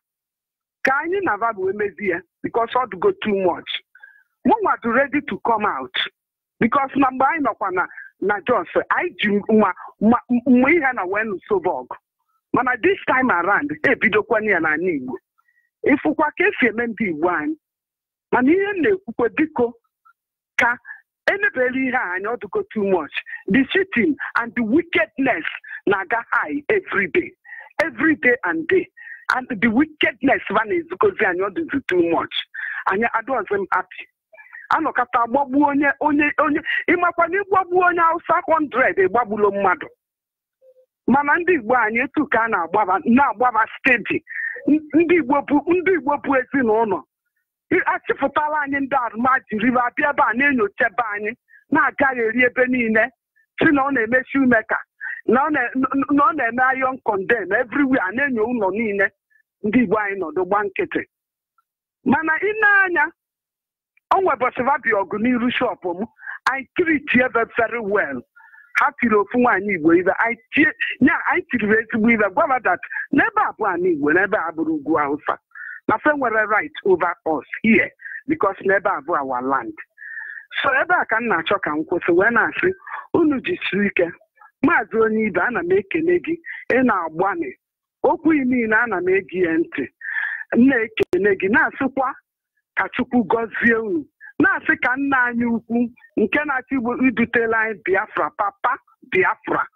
ka anyị na Vabu emezi ya because ọ dụgo too much. Mụnwa dị ready to come out because na mgbe anyị nọkwa na Jos anyị ji mma ihe na wee nụsobe ọgụ. Mana this time around ebidokwana ya n'ala Igbo. Ịfụkwa ka esi eme ndị Igbo anyị. Mana ihe na-ekwukwe biko ka enebeli ihe anyị ọ dụgo too much. The cheating and the wickedness na-aga high every day and day. And the wickedness is because they are not too much. And I don't happy. I know kata gbagbu onye ịmakwa na ịgbagbu onye Hausa 100 egbagbulu mmadụ. Mana ndị Igbo anyị etu ka na-agbaba steady. Ndị Igbo bụ ezinụlọ. Achịpụtala anyị ndị arụmajiri abịa ebe a na-enyocha ebe anyị na-agaghị eri ebe niile si na ọ na-eme Shumeka. No, na-eme iron condemn everywhere na-enyo ụlọ niile ndị Igbo anyị nọdụ gba nkịtị. Mana ine anya o nwebọsịva bi ọgụ n'iru shop m I treat ebe very well. Ha tiri ofu nwaanyị Igbo ibe anyị tiri ezigbo ibe gwara that n'ebe abụọ anyị Igbo n'ebe a bụrụ ugwu Hausa na fe nwere right over us here because n'ebe abụọ our land. So ebe a ka m na-achọ ka m kwụsị wee na-asị unu jisiri ike. Maazị Onyibe ana m ekele gị ị na-agbani okwu niile ana m egi ya ntị na-ekele gị na-asịkwa ka Chukwu gọzie unu na-asị ka nna anyị ukwu nke na-achọ idutela anyị Biafra papa Biafra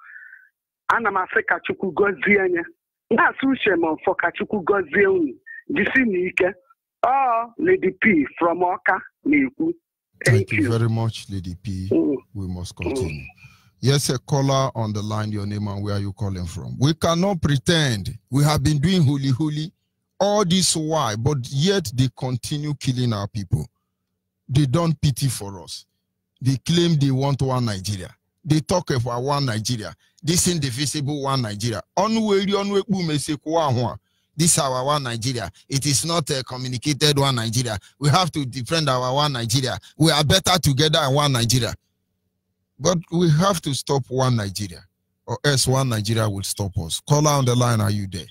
ana m asị ka Chukwu gọzie anya na-asị uche m ọfọ ka Chukwu gọzie unu jisi n'ike. Lady P from Oka na-ekwu.
Thank you very much, Lady P. We must continue. Yes, a caller on the line, your name and where are you calling from? We cannot pretend we have been doing holy all this while, but yet they continue killing our people. They don't pity for us. They claim they want one Nigeria. They talk about one Nigeria. This indivisible one Nigeria. This is our one Nigeria. It is not a communicated one Nigeria. We have to defend our one Nigeria. We are better together in one Nigeria. But we have to stop one Nigeria, or else one Nigeria will stop us. Caller on the line, are you there?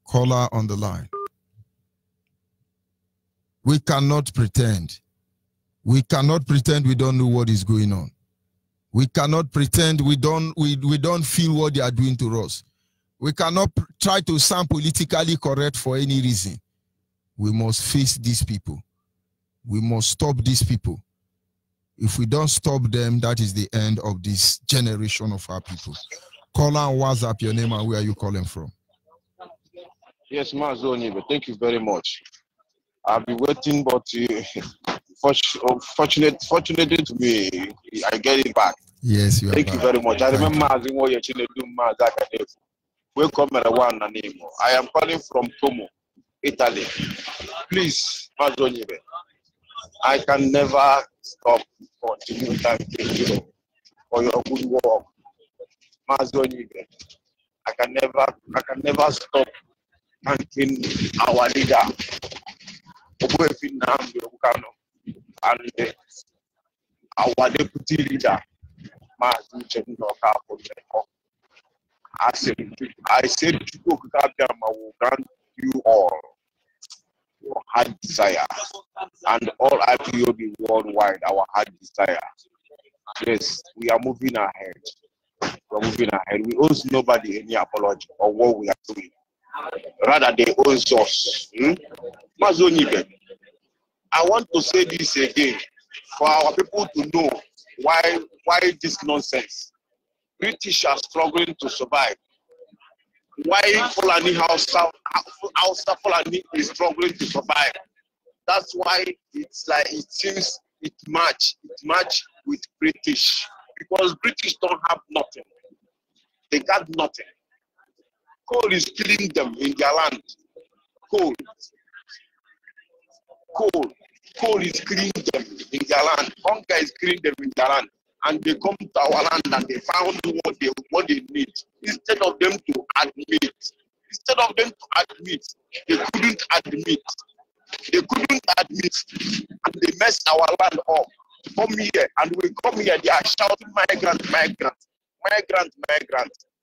Caller on the line. We cannot pretend. We cannot pretend we don't know what is going on. We cannot pretend we don't feel what they are doing to us. We cannot try to sound politically correct for any reason. We must face these people. We must stop these people. If we don't stop them, that is the end of this generation of our people. Call on WhatsApp, your name and where are you calling from?
Yes, Maazị Onyibe, thank you very much. I've been waiting, but fortunately to me, I get it back.
Yes, you are.
Thank you very much. I remember asking what you're doing, Mazaka. Welcome, everyone. I am calling from Como, Italy. Please, Onyibe, I can never stop continuing thanking you for your good work. Onyibe, I can never stop thanking our leader, and our deputy leader, I said, will grant you all your heart desire, and all IPOB worldwide, our heart desire. Yes, we are moving ahead. We're moving ahead. We owe nobody any apology for what we are doing. Rather, they owe us. Onyibe, I want to say this again for our people to know why this nonsense. British are struggling to survive. Why Fulani Hausa Fulani is struggling to survive. That's why it's like it seems it match with British, because British don't have nothing. They got nothing. Coal is killing them in their land. Coal is killing them in their land. Hunger is killing them in their land. And they come to our land and they found what they need. Instead of them to admit, they couldn't admit. And they messed our land up. Come here, and we come here, they are shouting migrant.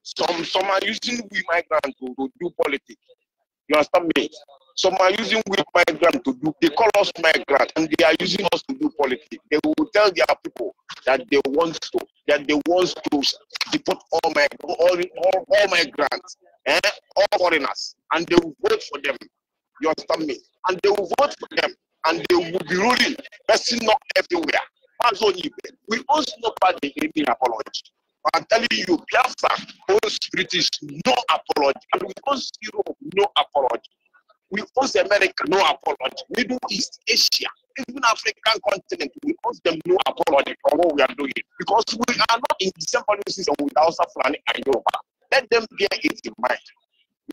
Some are using we migrant to do politics. You understand me? Some are using we migrant to do, they call us migrant, and they are using us to do politics. They will tell their people that they want to deport all migrants, all foreigners, and they will vote for them. You understand me? And they will vote for them, and they will be ruling, messing up everywhere. We owe nobody any apology. I'm telling you, Biafra owes British no apology, and we owe Europe no apology. We owe America no apology. Middle East, Asia, even African continent, we owe them no apology for what we are doing, because we are not in the same policy system with Hausa, Fulani, and Yoruba. Let them bear it in mind.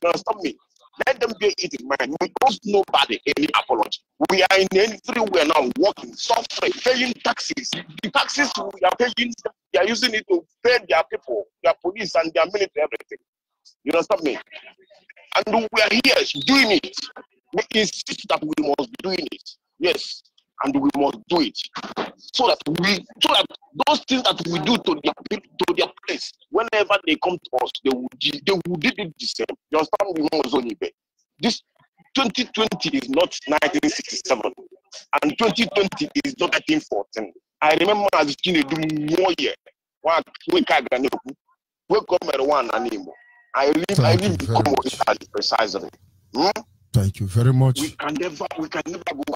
You understand me? Let them bear it in mind. We owe nobody any apology. We are in everywhere now, working, suffering, paying taxes. The taxes we are paying, they are using it to pay their people, their police, and their military, everything. You understand me? And we are here doing it. We insist that we must be doing it. Yes, and we must do it. So that those things that we do to their place, whenever they come to us, they will do it the same. You understand me, Onyibe? This 2020 is not 1967, and 2020 is not 1914. I remember as a teenager, I live in Como, Italy, precisely.
Thank you very much.
We can never go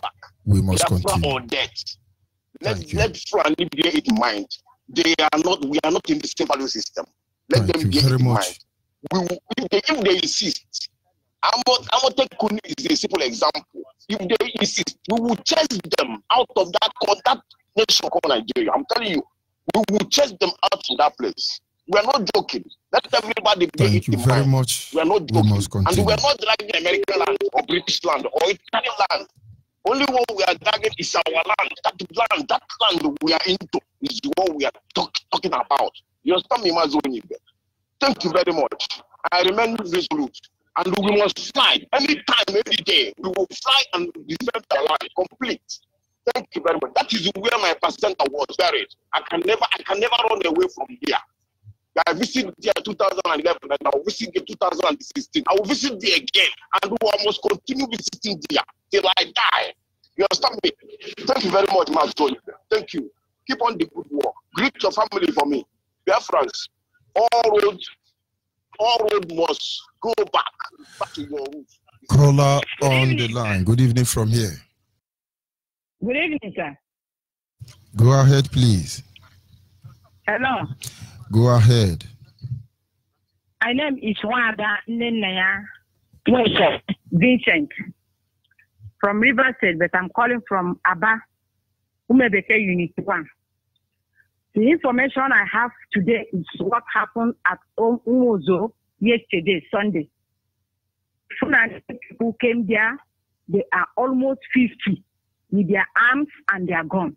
back.
We must continue.
Or death. Let's try and bear it in mind. We are not in the same value system. Let them bear it in mind. If they insist, I'm going to take Kuni as a simple example. If they insist, we will chase them out of that nation called Nigeria. I'm telling you, we will chase them out from that place. We are not joking. Let everybody bear it in mind. Thank you very much. We are not joking. And we are not dragging American land or British land or Italian land. Only what we are dragging is our land. That land we are into is what we are talking about. You understand me, Onyibe? Thank you very much. I remain resolute. And we must fly. Anytime, every day, we will fly and defend our land. Complete. Thank you very much. That is where my placenta was buried. I can never run away from here. I visited there 2011 and I will visit there 2016. I will visit there again, and I must continue visiting there till I die. You understand me? Thank you very much, Master. Thank you. Keep on the good work. Greet your family for me. Biafrans, all road must go back to your roots.
Caller on the line. Good evening from here.
Good evening, sir.
Go ahead, please.
Hello.
Go ahead.
My name is Wanda Nenaya Vincent from River State, but I'm calling from Aba, Umebeke Unit 1. The information I have today is what happened at Umuzo yesterday, Sunday. People came there, they are almost 50 with their arms and their guns.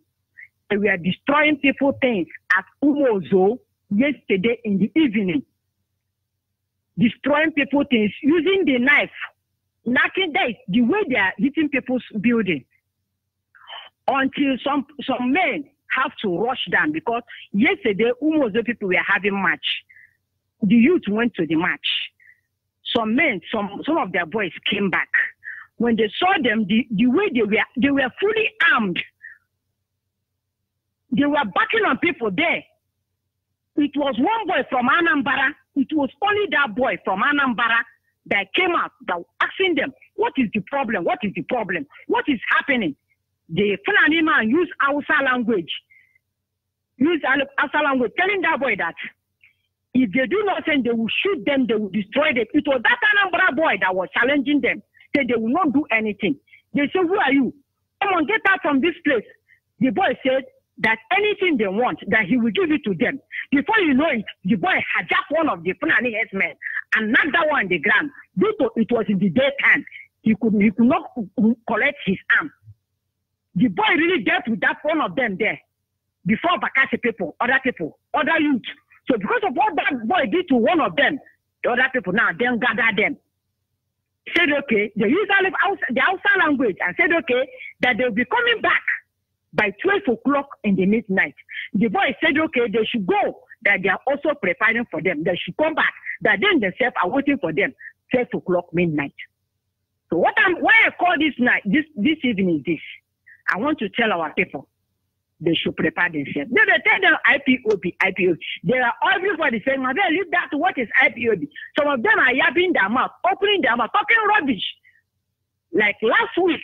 They were destroying people's things at Umuzo yesterday in the evening. Destroying people's things using the knife. Knocking days, the way they are hitting people's building. Until some men have to rush down because yesterday Umuzo people were having match. The youth went to the match. Some men, some of their boys came back. When they saw them, the way they were fully armed. They were backing on people there. It was one boy from Anambra. It was only that boy from Anambra that came out, that was asking them, what is the problem? What is the problem? What is happening? The Fulani man used Hausa language. Telling that boy that if they do nothing, they will shoot them, they will destroy them. It was that Anambra boy that was challenging them. Said they will not do anything. They said, who are you? Come on, get out from this place. The boy said that anything they want, that he will give it to them. Before you know it, the boy hijacked one of the Fulani herdsmen and knocked that one on the ground. Due to it was in the daytime, he could not collect his arm. The boy really dealt with that one of them there. Before Bakassi people, other youth. So because of what that boy did to one of them, the other people now then gather them. Said okay, they use the Hausa language and said okay, that they'll be coming back by 12 o'clock in the midnight. The boy said okay, they should go, that they are also preparing for them. They should come back, that then themselves are waiting for them 12 o'clock midnight. So why I call this night, this evening is this. I want to tell our people, they should prepare themselves. They tell them IPOB. There are everybody saying, leave that to what is IPOB. Some of them are yapping their mouth, opening their mouth, talking rubbish. Like last week,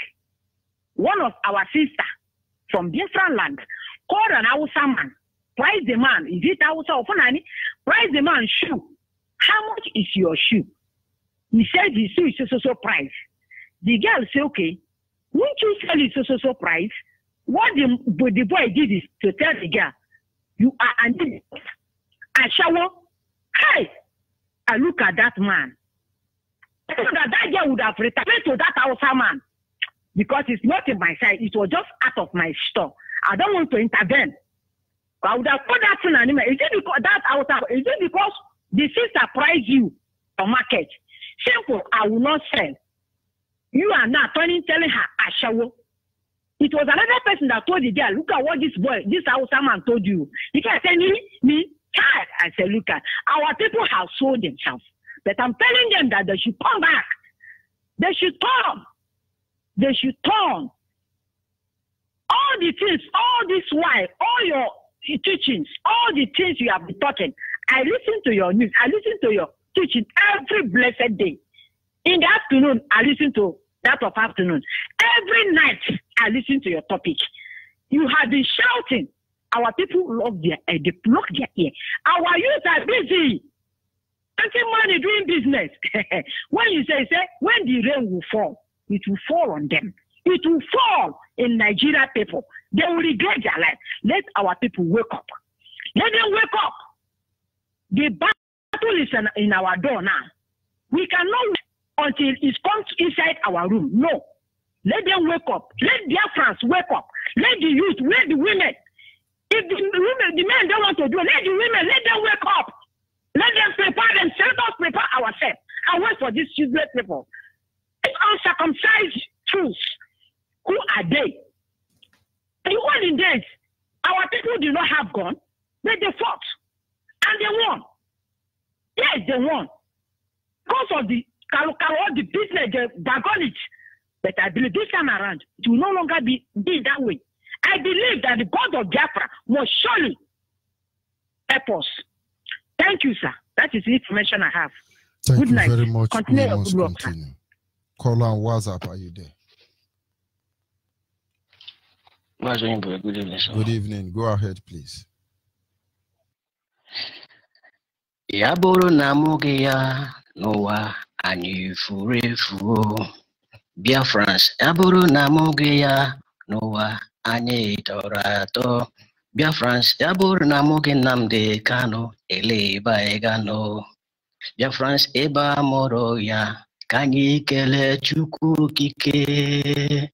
one of our sisters from different land called an Hausa man, price the man, is it Hausa or Fulani? Price the man shoe. How much is your shoe? He said his shoe is so price. The girl said, okay, won't you sell it so price? What the boy did is to tell the girl, you are an idiot. I shower. Hey, I look at that man. So that girl would have returned to that Hausa man because it's not in my side. It was just out of my store. I don't want to intervene. I would have put that in an email. Is it because that Hausa? Is it because the sister price you for market? Simple. I will not sell. You are now telling her I shower. It was another person that told the girl, look at what this Hausa man told you. He can say, me, child. I said, look at, our people have sold themselves. But I'm telling them that they should come back. They should turn. They should turn. All the things, all this while, all your teachings, all the things you have been talking, I listen to your news. I listen to your teaching every blessed day. In the afternoon, I listen to that of afternoon. Every night, I listen to your topic. You have been shouting. Our people love their ear. They block their ear. Our youth are busy. Taking money doing business. When you say, when the rain will fall, it will fall on them. It will fall in Nigeria people. They will regret their life. Let our people wake up. Let them wake up. The battle is in our door now. We cannot wait until it comes inside our room. No. Let them wake up. Let their friends wake up. Let the youth, let the women. If the men don't want to do it, let the women, let them wake up. Let them prepare themselves. Let us prepare ourselves. And wait for these useless people. It's uncircumcised Jews. Who are they? In the olden days, our people did not have gun, but they fought. And they won. Yes, they won. Because of the the business, they bargained it. But I believe this time around, it will no longer be that way. I believe that the God of Biafra must surely help us. Thank you, sir. That is the information I have.
Thank
good
you
night.
very much.
Continue.
We must continue. Call on WhatsApp. Are you there?
Good evening, sir.
Good evening. Go ahead, please.
Yaboro namuge ya nowa anyi furefu Biafrans. Yaboro namuge ya nowa anyi torato Biafrans, Yabur Namoke Namde Kano, Ele Baegano. Biafrans, Eba Moroya, Kanyi Kele Chuku Kike.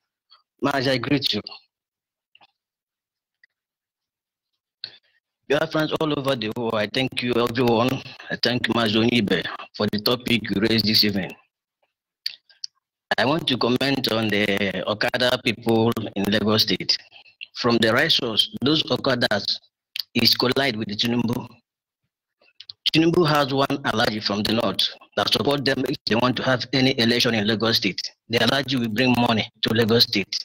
Maj, I greet you. Biafrans all over the world, I thank you everyone. I thank Maj Onyibe for the topic you raised this evening. I want to comment on the Okada people in Lagos State. From the right source, those Okadas is collide with the Tinubu. Tinubu has one allergy from the north that support them if they want to have any election in Lagos State. The allergy will bring money to Lagos State.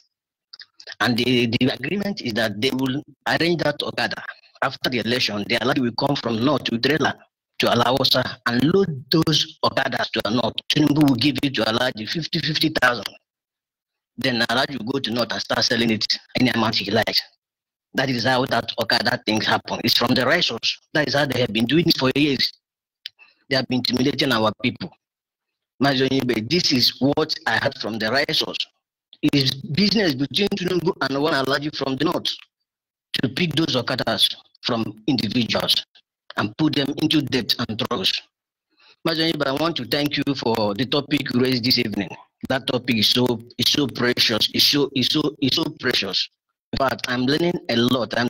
And the agreement is that they will arrange that Okada. After the election, the allergy will come from north to Trela, to Alaosa, and load those Okadas to the north. Tinubu will give it to allergy 50,000. Then allergy will go to north and start selling it any amount he likes. That is how that Okada things happen. It's from the right source. That is how they have been doing it for years. They have been intimidating our people. This is what I heard from the right source. It is business between Tinubu and one allergy from the north to pick those Okadas from individuals and put them into debt and drugs. I want to thank you for the topic you raised this evening. That topic is so precious. It's so precious. In fact, I'm learning a lot. I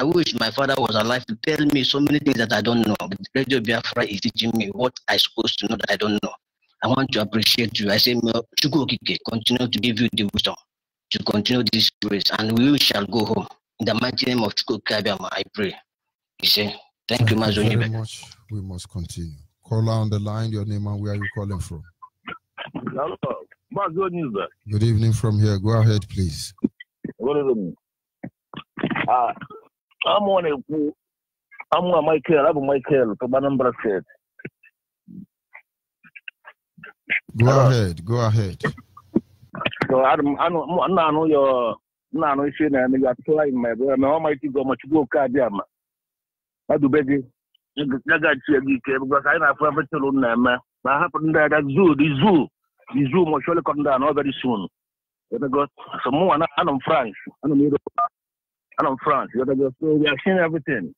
wish my father was alive to tell me so many things that I don't know. But Radio Biafra is teaching me what I'm supposed to know that I don't know. I want to appreciate you. I say, continue to give you the wisdom to continue this race, and we shall go home. In the mighty name of Chukwukabiama, I pray. You say, thank you, Mazoni.
Very much. We must continue. Caller on the line, your name and where are you calling from?
Hello, Mazoni.
Good evening from here. Go ahead, please.
Good evening. I'm Michael from Anambra State.
Go ahead.
So I know your issue and you are trying my brother. My almighty God, much go Kadiama. I do beg you. I got you because I have never told them. I happen that the zoo must surely come down very soon. I got some more. I'm France. I'm France. So we are seeing everything.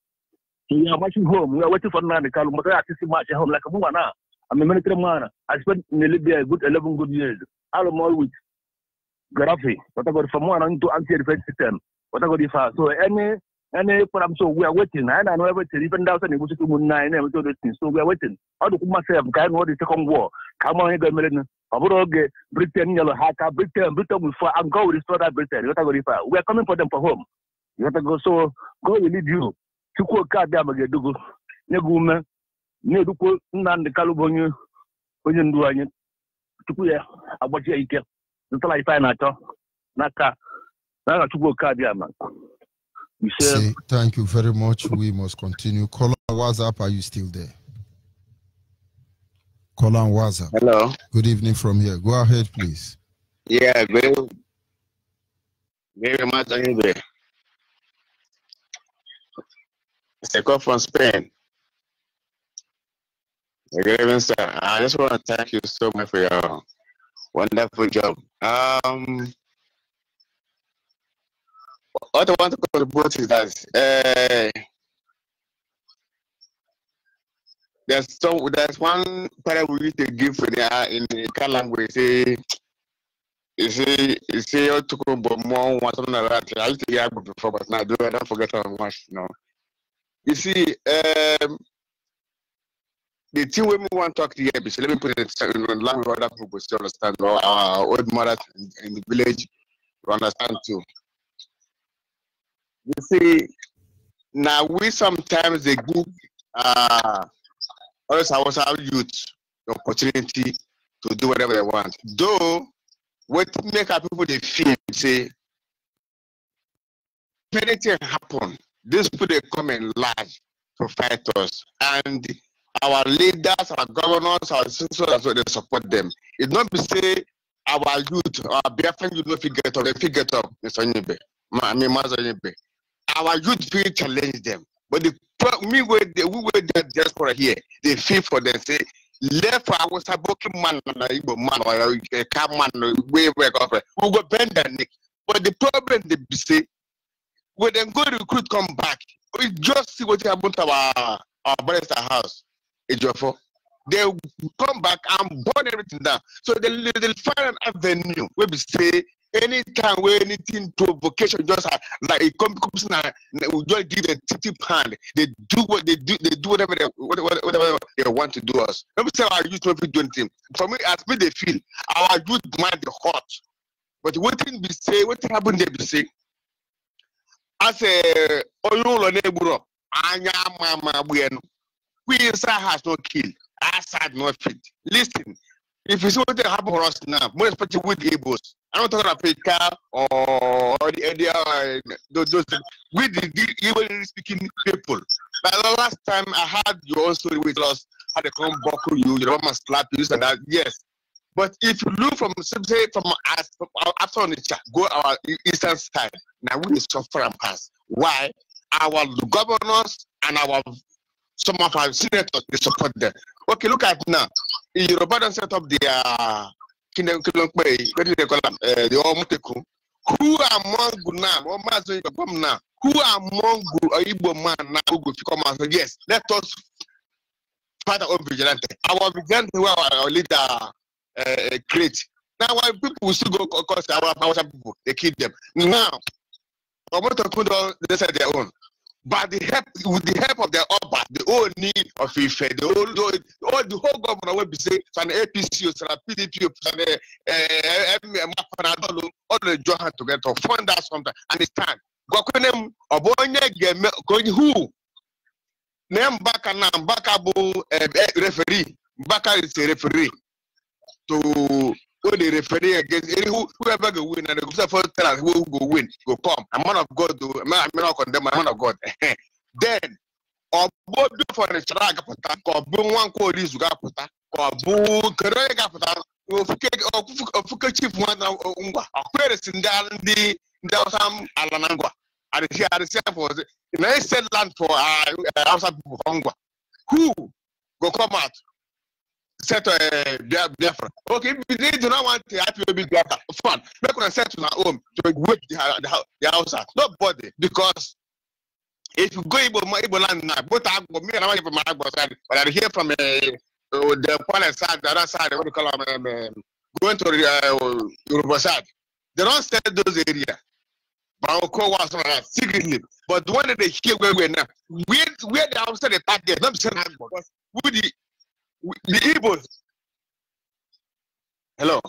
So we are watching home. We are waiting for Nandi Kalum, but I have to see much at home like a woman. I'm a military man. I spent in Libya a good 11 good years. I'm all with Gaddafi. What I got from one into anti-defense system. What I got if so any problem. So we are waiting. I know everything. Even down in the Moon 9 and all those things. So we are waiting. How to put myself? Can what the second war? Come on, Britain, yellow hacker, Britain will fight and go restore that Britain. What I got if we are coming for them for home. You have to go. So God will lead you. To quote Kadiama Gedugo, Neguma, Neduko, Nan the Calubonio, Oyen Duan, Tukuya, about your ike, until I find out. Naka, Naka to go Kadiama.
Thank you very much. We must continue. Caller WhatsApp, are you still there? Caller WhatsApp.
Hello.
Good evening from here. Go ahead, please.
Yeah, very much Onyibe. It's a call from Spain. Good evening, sir. I just want to thank you so much for your wonderful job. What I want to contribute is that there's one part we used to give for in the Cal language. You say you took more something like that. I used to hear before, but now I don't forget how much. You see, the thing when we want to talk to you, so let me put it in the language other people still understand, or our old mothers in the village to understand too. You see, now we sometimes they give us our youth the opportunity to do whatever they want. Though, what make our people they feel, say, if anything happen, these people they come in large to fight us, and our leaders, our governors, our citizens, so they support them. It not be say our youth, our Biafran youth, not figure up, they figure up, Mr. Onyibe. Our youth feel challenge them, but we were just for here. They feel for them. Say left for our saboki man, Igbo man, or a car man, way we go bend their neck. But the problem they say, when they go recruit come back, we just see what happened to our barrister house. They come back and burn everything down. So they'll find an avenue where we say anytime where anything provocation just like it comes and we just give a tip hand. They do what they do. They do whatever they want to do us. Let me say our youth don't do anything. For me, as me they feel our youth mind the hot. But what thing we say, what happened they be say? As a Oyolo neighbor, Anya Mama Bueno, we inside has no kill. Assad not fit. Listen, if you see what happen for us now, more especially with the Igbos, I'm not talking about Africa or those with the Igbo speaking people. But the last time I had your own story with us, had to come buckle you, your mama slap you, and that, yes. But if you look from say from after on the chat, go our eastern side, now we suffer and pass. Why? Our governors and some of our senators, they support them. Okay, look at now. Yoruba don't set up their what do they call them? The Omuteku. Who among now? Who among Igbo man now who come and say, yes, let us fight our own vigilante. Our vigilante who our leader create. Now why people will still go cause our people, they kill them. Now, Omuteku they say their own. But with the help of the Oba, the whole need of Ife, the whole government will be saying, an APC, an PDP, all the join hand together to fund that something. And it's time. Gokunem Obonya who name Baka na Bakabo referee. Baka is a referee to the referee against whoever go win, and the first tell us who go win, go come. A man of God, I may not condemn a man of God. Then, or both for the Chagapota, or Boom one call this Gapota, or Boo Karagapota, or Fuka Chief one, or Paris in the Delsam Alanangua. And here are the same for the nice said land for outside people from Angua. Who go come out? Set Biafra. Okay, if they do not want to IPOB Biafra, fun. Make us set to our home to wait the outside. Nobody, because if you go Igbo land now, both me and I from my side, but I hear from the Polish side, the other side, what do you call them, going to the Yoruba side. They don't stay those areas. But secretly. But when they hear where we're now, where the outside the target, not saying with the Igbos. Hello.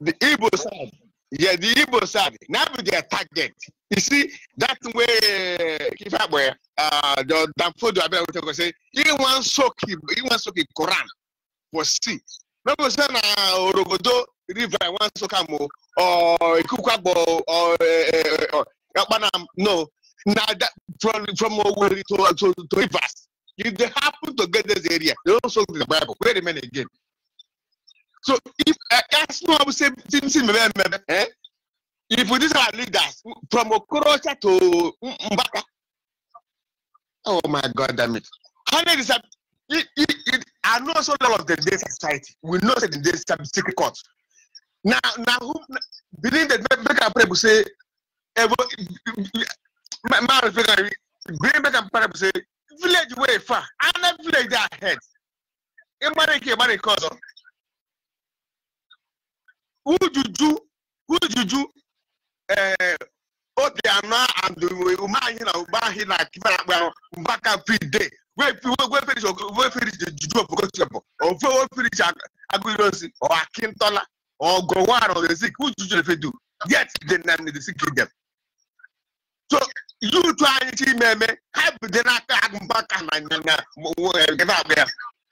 The Igbo side. Yeah, the Igbo side. Now with their target. You see, that's where if I were the Damfodo Abel say, he wants soaking Quran for see. Remember saying Orogodo River wants Sokamo or Kukabo or no. Now that from Owerri to Rivers. If they happen to get this area, they also the Bible. Wait a minute again. So if that's what I would say, if we these are leaders from Okorocha to Mbaka, oh my God, damn it! How many is that? I know so lot of the day society. We know that there's some secret courts. Now, who believe that make a prayer say, bring back a prayer say. Village way far, and a village that head. Everybody cause who juju, Obiana and the Umahina, Bahina, Baka feed day. Where finish the juju of Gotiabo, or finish Aguilosi, or Akintola, or Gowan, or the sick, who usually do. Yet, they name the sick them. So, you try to me, have the back and get out there.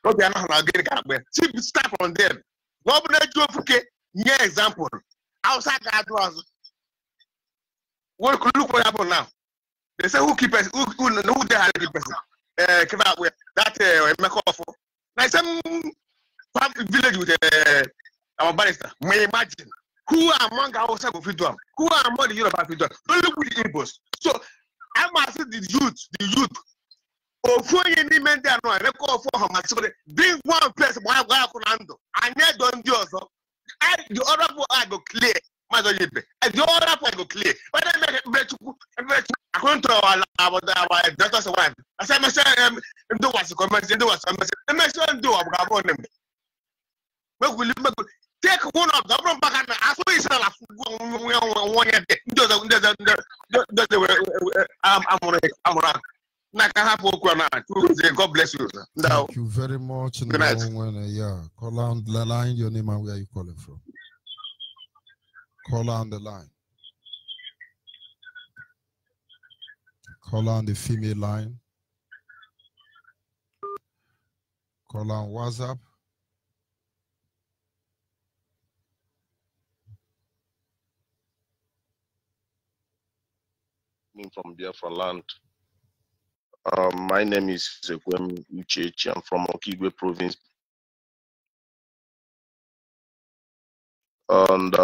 Okay, I'm not getting out there. See, start from them. What would I do for near example? Outside that was look what happened now. They say who keep us, who they have keep us. Come out with that make off. Like some village with our barrister. May imagine. Who are among our side of freedom? Who are among the Yoruba freedom? Don't look with the Igbos. So I must say the youth. Oh, for any men there, no, I call for him. Bring one place where I could handle. I need don't do also. The other one I go clear. Mazo Onyibe. And the other point go clear. When I make it, I go to our daughter's wife. I said, "Myself, do what's the comment? Do what's the message? The message do about them." But we take one of the back and I saw Israel 1 year. God bless you.
Thank you very much.
Good night.
Call on the line, your name and where you calling from. Call on the line. Call on the female line. Call on WhatsApp.
From Biafra land. My name is Zekwem Uchechi. I'm from Onyibe province. And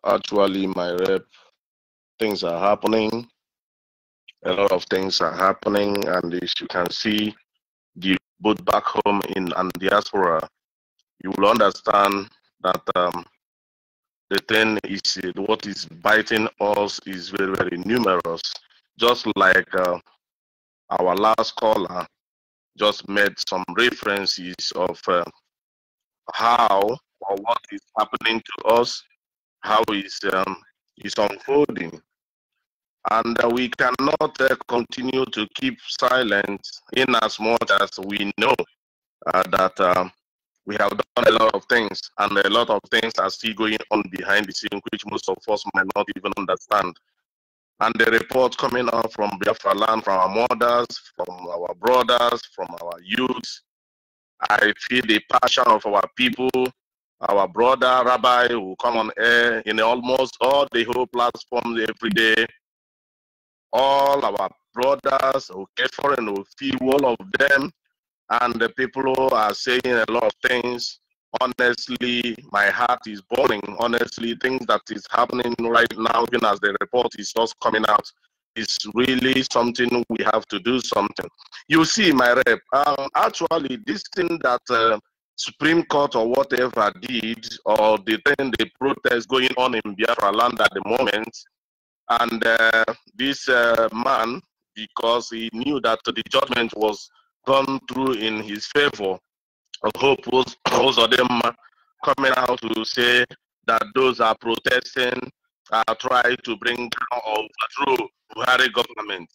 actually, my rep, things are happening. A lot of things are happening. And as you can see, both back home and diaspora, you will understand that the thing is what is biting us is very, very numerous. Just like our last caller just made some references of how or what is happening to us, how is unfolding. And we cannot continue to keep silent in as much as we know that we have done a lot of things, and a lot of things are still going on behind the scene, which most of us might not even understand. And the report coming out from Biafra land, from our mothers, from our brothers, from our youths, I feel the passion of our people. Our brother Rabbi who come on air in almost all the whole platforms every day. All our brothers who care for and who feel all of them, and the people who are saying a lot of things. Honestly, my heart is burning. Honestly, things that is happening right now, even as the report is just coming out, is really something we have to do something. You see, my rep, actually, this thing that Supreme Court or whatever did, or the thing, the protest going on in Biafra land at the moment, and this man, because he knew that the judgment was gone through in his favor, I hope those of them coming out to say that those are protesting are trying to bring down or overthrow Buhari government.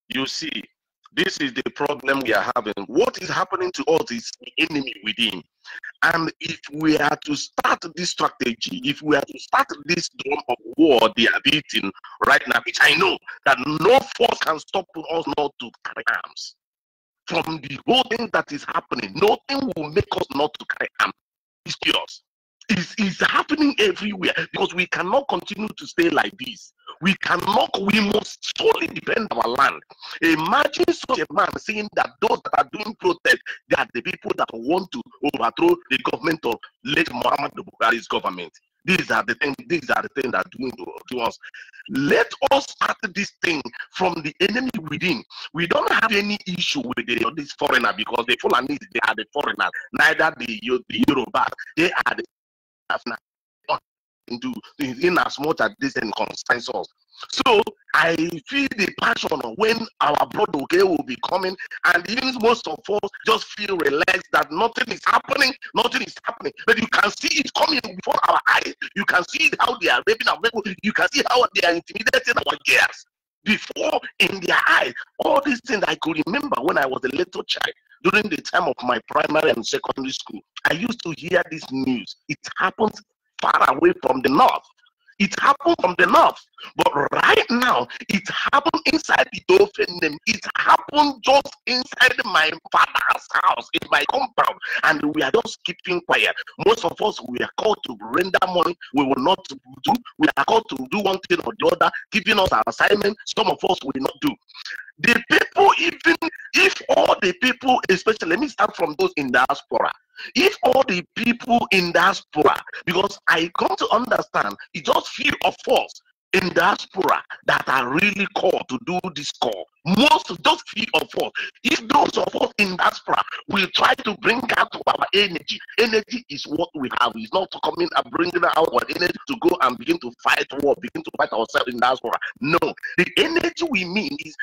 You see, this is the problem we are having. What is happening to us is the enemy within. And if we are to start this strategy, if we are to start this drum of war they are beating right now, which I know that no force can stop us not to carry arms. From the whole thing that is happening, nothing will make us not to carry arms. It's chaos. It's happening everywhere because we cannot continue to stay like this. We must solely defend our land. Imagine such a man saying that those that are doing protest, they are the people that want to overthrow the government of late Muhammadu Buhari's government. These are the things that are doing to us. Let us start this thing from the enemy within. We don't have any issue with this foreigner because the Fulani, they are the foreigners. Neither the Yoruba, they are the in as much as this concerns us. So I feel the passion when our brother will be coming, and even most of us just feel relaxed that nothing is happening. But you can see it coming before our eyes. You can see how they are raping our people. You can see how they are intimidating our girls before in their eyes. All these things I could remember when I was a little child. During the time of my primary and secondary school, I used to hear this news. It happens far away from the north. It happened from the north, but right now it happened inside the Dauphin. It happened just inside my father's house, in my compound, and we are just keeping quiet. Most of us, we are called to render money. We will not do. We are called to do one thing or the other, giving us our assignment. Some of us will not do. The people, even if all the people, especially, let me start from those in diaspora. If all the people in diaspora, because I come to understand, it's just few of us
in diaspora that are really called to do this call. Most of those few of us, if those of us in diaspora will try to bring out our energy, energy is what we have. It's not coming and bringing out our energy to go and begin to fight war, begin to fight ourselves in diaspora. No, the energy we mean is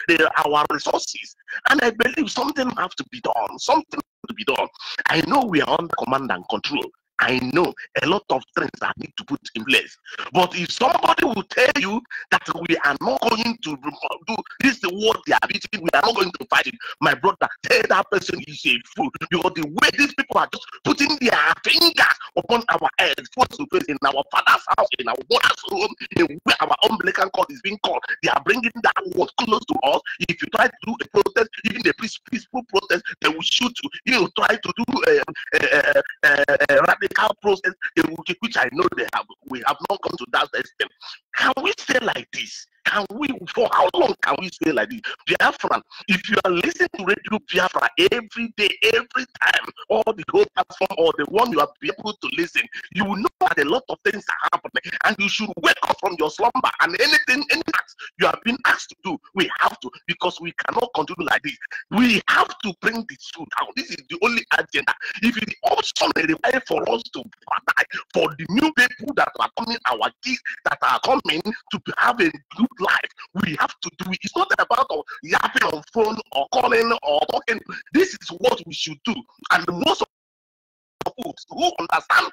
our resources. And I believe something has to be done. Something to be done. I know we are under command and control. I know a lot of things that need to put in place. But if somebody will tell you that we are not going to do this, is the word they are beating, we are not going to fight it, my brother, tell that person is a fool. Because the way these people are just putting their fingers upon our heads, face to face, in our father's house, in our mother's home, in where our umbilical cord is being called, they are bringing that word close to us. If you try to do a protest, even a peaceful protest, they will shoot you. You try to do a radical process, which I know they have. We have not come to that extent. Can we stay like this? Can we, for how long can we stay like this? Biafra, if you are listening to Radio Biafra every day, every time, or the whole platform, or the one you are able to listen, you will know that a lot of things are happening, and you should wake up from your slumber, and anything, any act you have been asked to do, we have to, because we cannot continue like this. We have to bring the truth out. This is the only agenda. If it also requires for us to die, for the new people that are coming, our kids that are coming to have a good life, we have to do it. It's not about yapping on phone or calling or talking. This is what we should do. And most of us who understand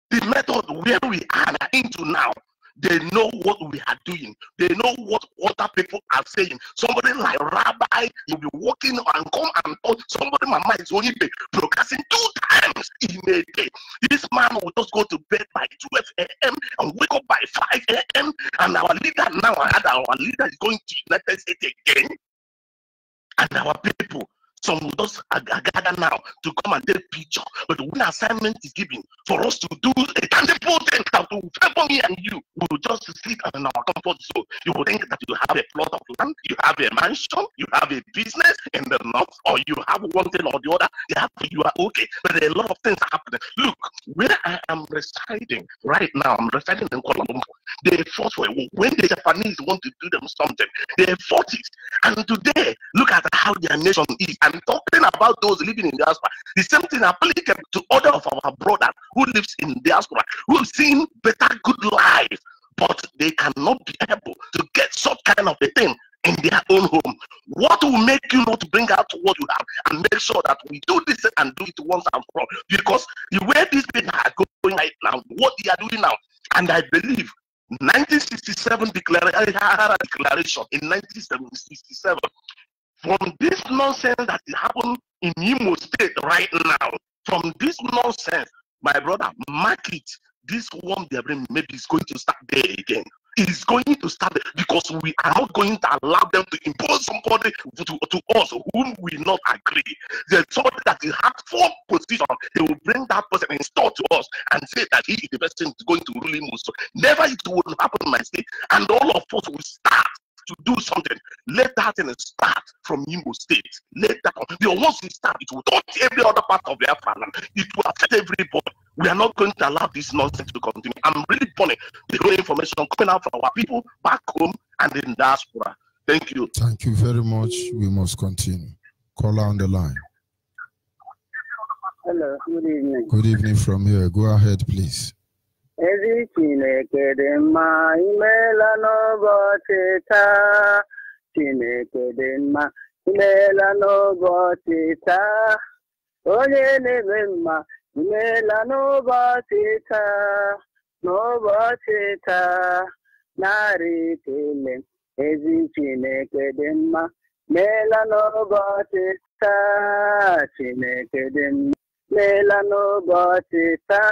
the method where we are into now, they know what we are doing. They know what other people are saying. Somebody like Rabbi will be walking and come and talk. Somebody, Mama is Onyibe, broadcasting 2 times in a day. This man will just go to bed by 12 a.m. and wake up by 5 a.m. And our leader now, our leader is going to United States again. And our people, some will just gather now to come and take picture. But when assignment is given for us to do a tangible thing that will favor me and you, we will just sit in our comfort zone. You will think that you have a plot of land, you have a mansion, you have a business in the north, or you have one thing or the other. You are okay. But a lot of things are happening. Look, where I am residing right now, I'm residing in Kuala Lumpur. They fought for it. When the Japanese want to do them something, they fought it. And today, look at how their nation is. And talking about those living in diaspora, the same thing applicable to other of our brothers who lives in diaspora, who have seen better good life, but they cannot be able to get such kind of a thing in their own home. What will make you not bring out what you have and make sure that we do this and do it once and for all? Because the way these people are going right now, what they are doing now, and I believe 1967 declaration in 1967, from this nonsense that is happening in Imo State right now, from this nonsense, my brother, mark it. This one, maybe is going to start there again. It's going to start there because we are not going to allow them to impose somebody to us whom we not agree. There's somebody that will have 4 positions. They will bring that person and install to us and say that he is the person who is going to rule him. So never it will happen in my state. And all of us will start to do something. Let that thing start from Imo State. Let that once it starts, it will touch every other part of Biafra land. It will affect everybody. We are not going to allow this nonsense to continue. I'm really funny. The whole information coming out from our people back home and in diaspora. Thank you.
Thank you very much. We must continue. Caller on the line.
Hello, good evening.
Good evening from here. Go ahead, please.
Ezi Chineke dị mma, imeela n'ụbọchị taa. Chineke dị mma, imeela n'ụbọchị taa. Onye na-eme mma, imeela n'ụbọchị taa. N'ụbọchị taa, narị ekele. Ezi Chineke dị mma, imeela n'ụbọchị taa. Chineke dị mma, imeela n'ụbọchị taa.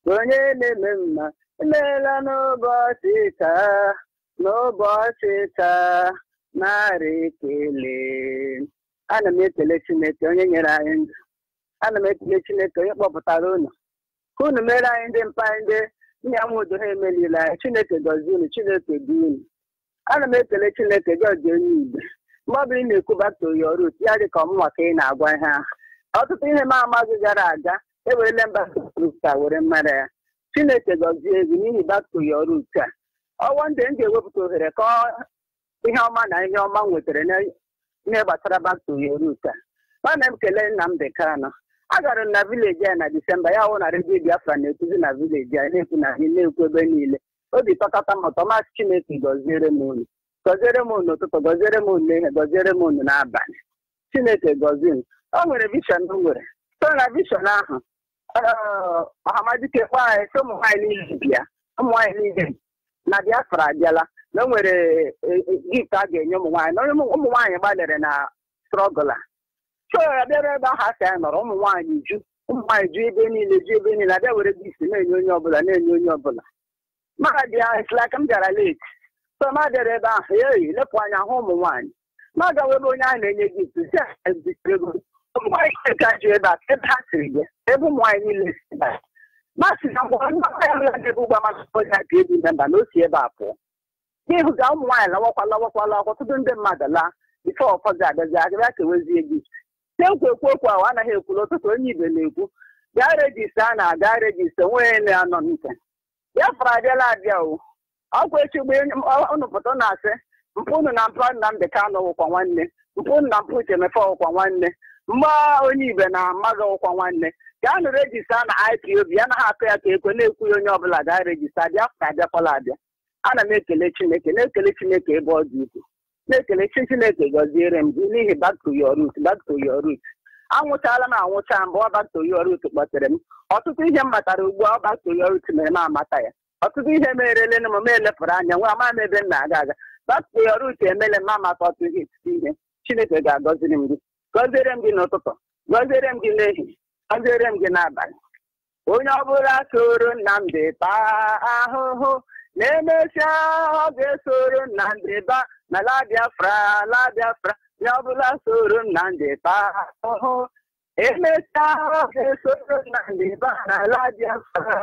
Onye na-eme mma, emeela n'ụbọchị taa, n'ụbọchị taa, narị ekele. Ana m ekele Chineke onye nyere anyị ndụ. Ana m ekele Chineke onye kpọpụtara unu. Ka unu mere anyị ndị mpa ndị nna m udo ha emelila anyị. Chineke gọzie unu, Chineke dị unu. Ana m ekele Chineke gọzie Onyibe. Mgbe ọ bụla ị na-ekwu back to your roots, ya dị ka ọmụma ka ị na-agwa ihe ahụ. Ọtụtụ ihe m amaghị gara aga, ewere mba roots a were mara ya. Chineke gọzie gị n'ihi back to your roots a. one day they will to the record. Ihe ọma na ihe ọma nwetere n'ihe gbasara back to your root. Mana m kelee Nnamdi Kanu. Agara na village na December ya hụ na redio Biafra na-ekuzi na village ya na-ekwu na ihe na-ekwu ebe niile. Obi tọkata m ụtọ masị Chineke gọziere m unu. Gọziere m unu ụtụtụ, gọziere m unu ihe, gọziere m unu n'abalị. Chineke gọzie m. O nwere vision o nwere. So na vision ahụ Ọhamadike kpọọ anyị sị ụmụ nwaanyị niile bịa. Ụmụ nwaanyị niile na Biafra abịala. Na nwere gift a ga-enye ụmụ nwaanyị. Na ụmụ nwaanyị gbalịrị na struggle a. So abịara ebe ahụ asị anyị nọrọ ụmụ nwaanyị ju ebe niile abịa were gift na-enye onye ọbụla na-enye onye ọbụla. Mara bịa it's like m bịara late. So ma bịara ebe ahụ lepụ anya hụ ụmụ nwaanyị. Ma gawa ebe onye anyị na-enye gift si ego. Ụmụ nwaanyị ka ju ebe a ebe ha siri gị ebe ụmụ nwaanyị niile si ebe a. Masị na ngwa ndị nwaanyị na ebe ụgba masị onye aka ebi memba na o si ebe a pụọ. N'ihu ga ụmụ nwaanyị lawakwala ọtụtụ ndị mmadụ laa bifo ụfọdụ abịazi agịrịa kewezie gị. Na-ekwu okwu ahụ anaghị ekwulu ụtụtụ Onyibe na-ekwu gaa rejista a na-aga rejista nwee na-anọ n'ike. Biafra abịala abịa o. Ọkwa echi mgbe unu pụta na-asị mpụ unu na mpụ Nnamdi Kanu wụkwa nwanne. Mpụ unu na mpụ Uchemefe wụkwa nwanne. Mgba Onyibe na mmadụ wụkwa nwanne. Gaa nụ rejista na IPOB anaghị akụ ya ka ekwe na-ekwu ya onye ọbụla gaa rejista. Biafra abịakwala abịa. Ana m ekele Chineke na-ekele Chineke ebe ọ dị ukwuu. Na-ekele Chineke gọziere m n'ihi back to your root. Anwụchaala m anwụcha mgbe ọ back to your root kpọtere m. Ọtụtụ ihe m matara ugbu a ọ back to your root mere m amata ya. Ọtụtụ ihe merele m ma elepụrụ anya nwa ama m ebe m na-aga aga. Back to your root emele m amata ọtụtụ ihe. Chineke ga-agọziri m gị. Gọziere m gị n'ụtụtụ. Gọziere m gị n'ehihie. Gọziere m gị n'abalị. Onye ọbụla soro Nnamdi taa ahụhụ. Na-emesịa ọ ga-esoro Nnamdi ba na la Biafra. Ya ọbụla soro Nnamdi ba ahụhụ. Emesịa ọ ga-esoro Nnamdi ba na la Biafra.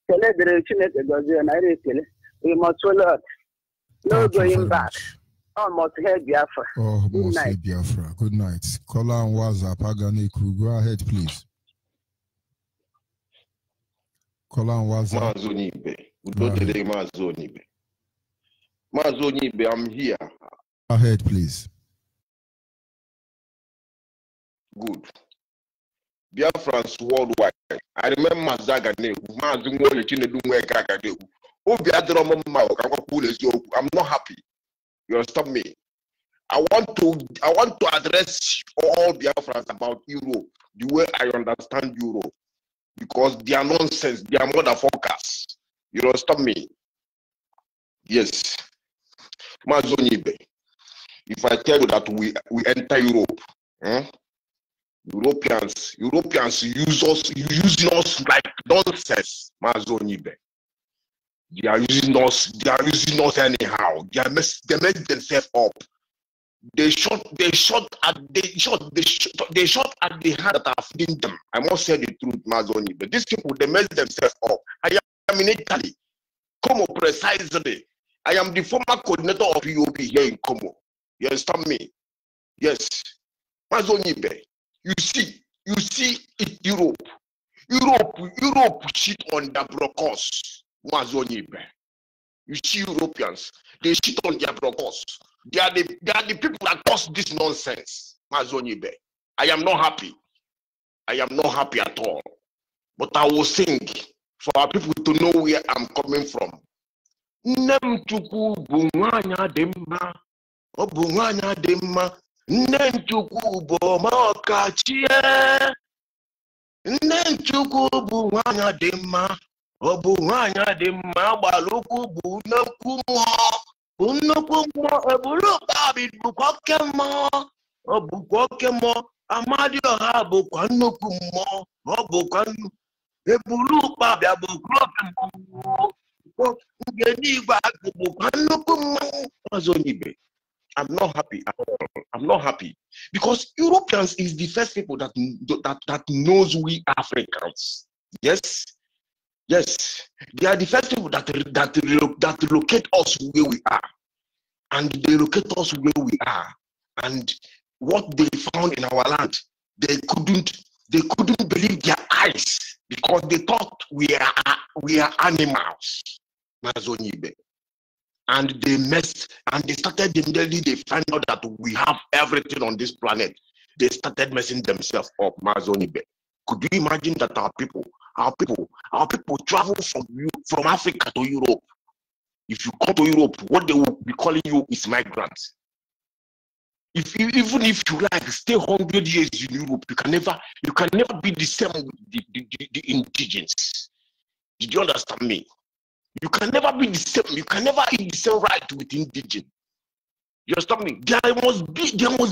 Kele dịrị Chineke gọzie na ire ekele. We must follow. No going back. Oh, must hear Biafra.
Oh, must hear Biafra. Good night. Kola and WhatsApp. Go ahead, please. Kola and WhatsApp.
Onyibe, I'm here.
Go ahead, please.
Good. Biafrans worldwide. I remember I'm not happy. You understand me? I want to address all Biafrans about Europe, the way I understand Europe. Because they are nonsense, they are motherfuckers. You understand me? Yes. Onyibe, if I tell you that we enter Europe, Europeans using us like nonsense. Onyibe. They are using us anyhow. They mess themselves up. They shot at the hand that are feeding them. I must say the truth, Onyibe. But these people, they mess themselves up. I am in Italy. Como precisely. I am the former coordinator of EOB here in Como. You understand me? Yes. Onyibe. You see Europe shit on the brokers. Onyibe. You see Europeans, they shit on their brokers. They are the people that cause this nonsense. Onyibe. I am not happy. I am not happy at all. But I will sing for our people to know where I'm coming from. Nem chukwu bụ nwanyị dị mma. Ọ bụ nwanyị dị mma. Nne Chukwu bụ ọmọkachie. Nne Chukwu bụ nwanyị dị mma. Ọ bụ nwanyị dị mma. Gbalụkwu bụ nnukwu mmụọ. Bụ nnukwu mmụọ. Ebulu David bụkwa oke mmụọ. Ọ bụkwa oke mmụọ. Amadioha bụkwa nnukwu mmụọ. Ọ bụkwa ebulu Babia bụkwa oke mmụọ. I'm not happy at all. I'm not happy because Europeans is the first people that knows we Africans. Yes, they are the first people that locate us where we are, and they locate us where we are, and what they found in our land, they couldn't believe their eyes because they thought we are animals.
Onyibe. And they messed, and they started immediately, they find out that we have everything on this planet. They started messing themselves up, Onyibe. Could you imagine that our people travel from Africa to Europe? If you come to Europe, what they will be calling you is migrants. Even if you like stay 100 years in Europe, you can never be the same with the indigenous. Did you understand me? You can never be the same. You can never eat the same right with indigenous. You understand me? There must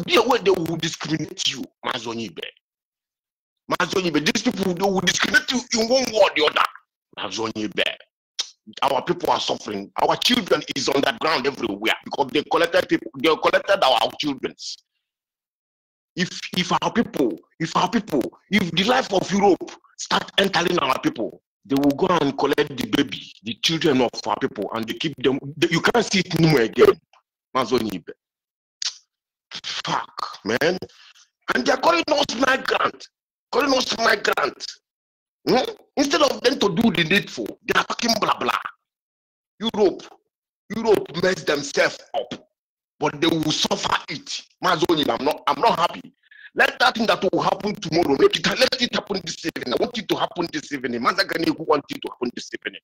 be a way they will discriminate you, Onyibe. Onyibe, these people, they will discriminate you in one way or the other. Onyibe. Our people are suffering. Our children is on the ground everywhere because they collected our children. If the life of Europe start entering our people, they will go and collect the baby, the children of our people, and they keep them. You can't see it anymore again. Onyibe. Fuck, man. And they're calling us migrant. Instead of them to do the needful, they are talking blah blah. Europe messed themselves up, but they will suffer it. Onyibe, I'm not happy. Let that thing that will happen tomorrow, let it happen this evening. I want it to happen this evening. Mazagani who want it to happen this evening.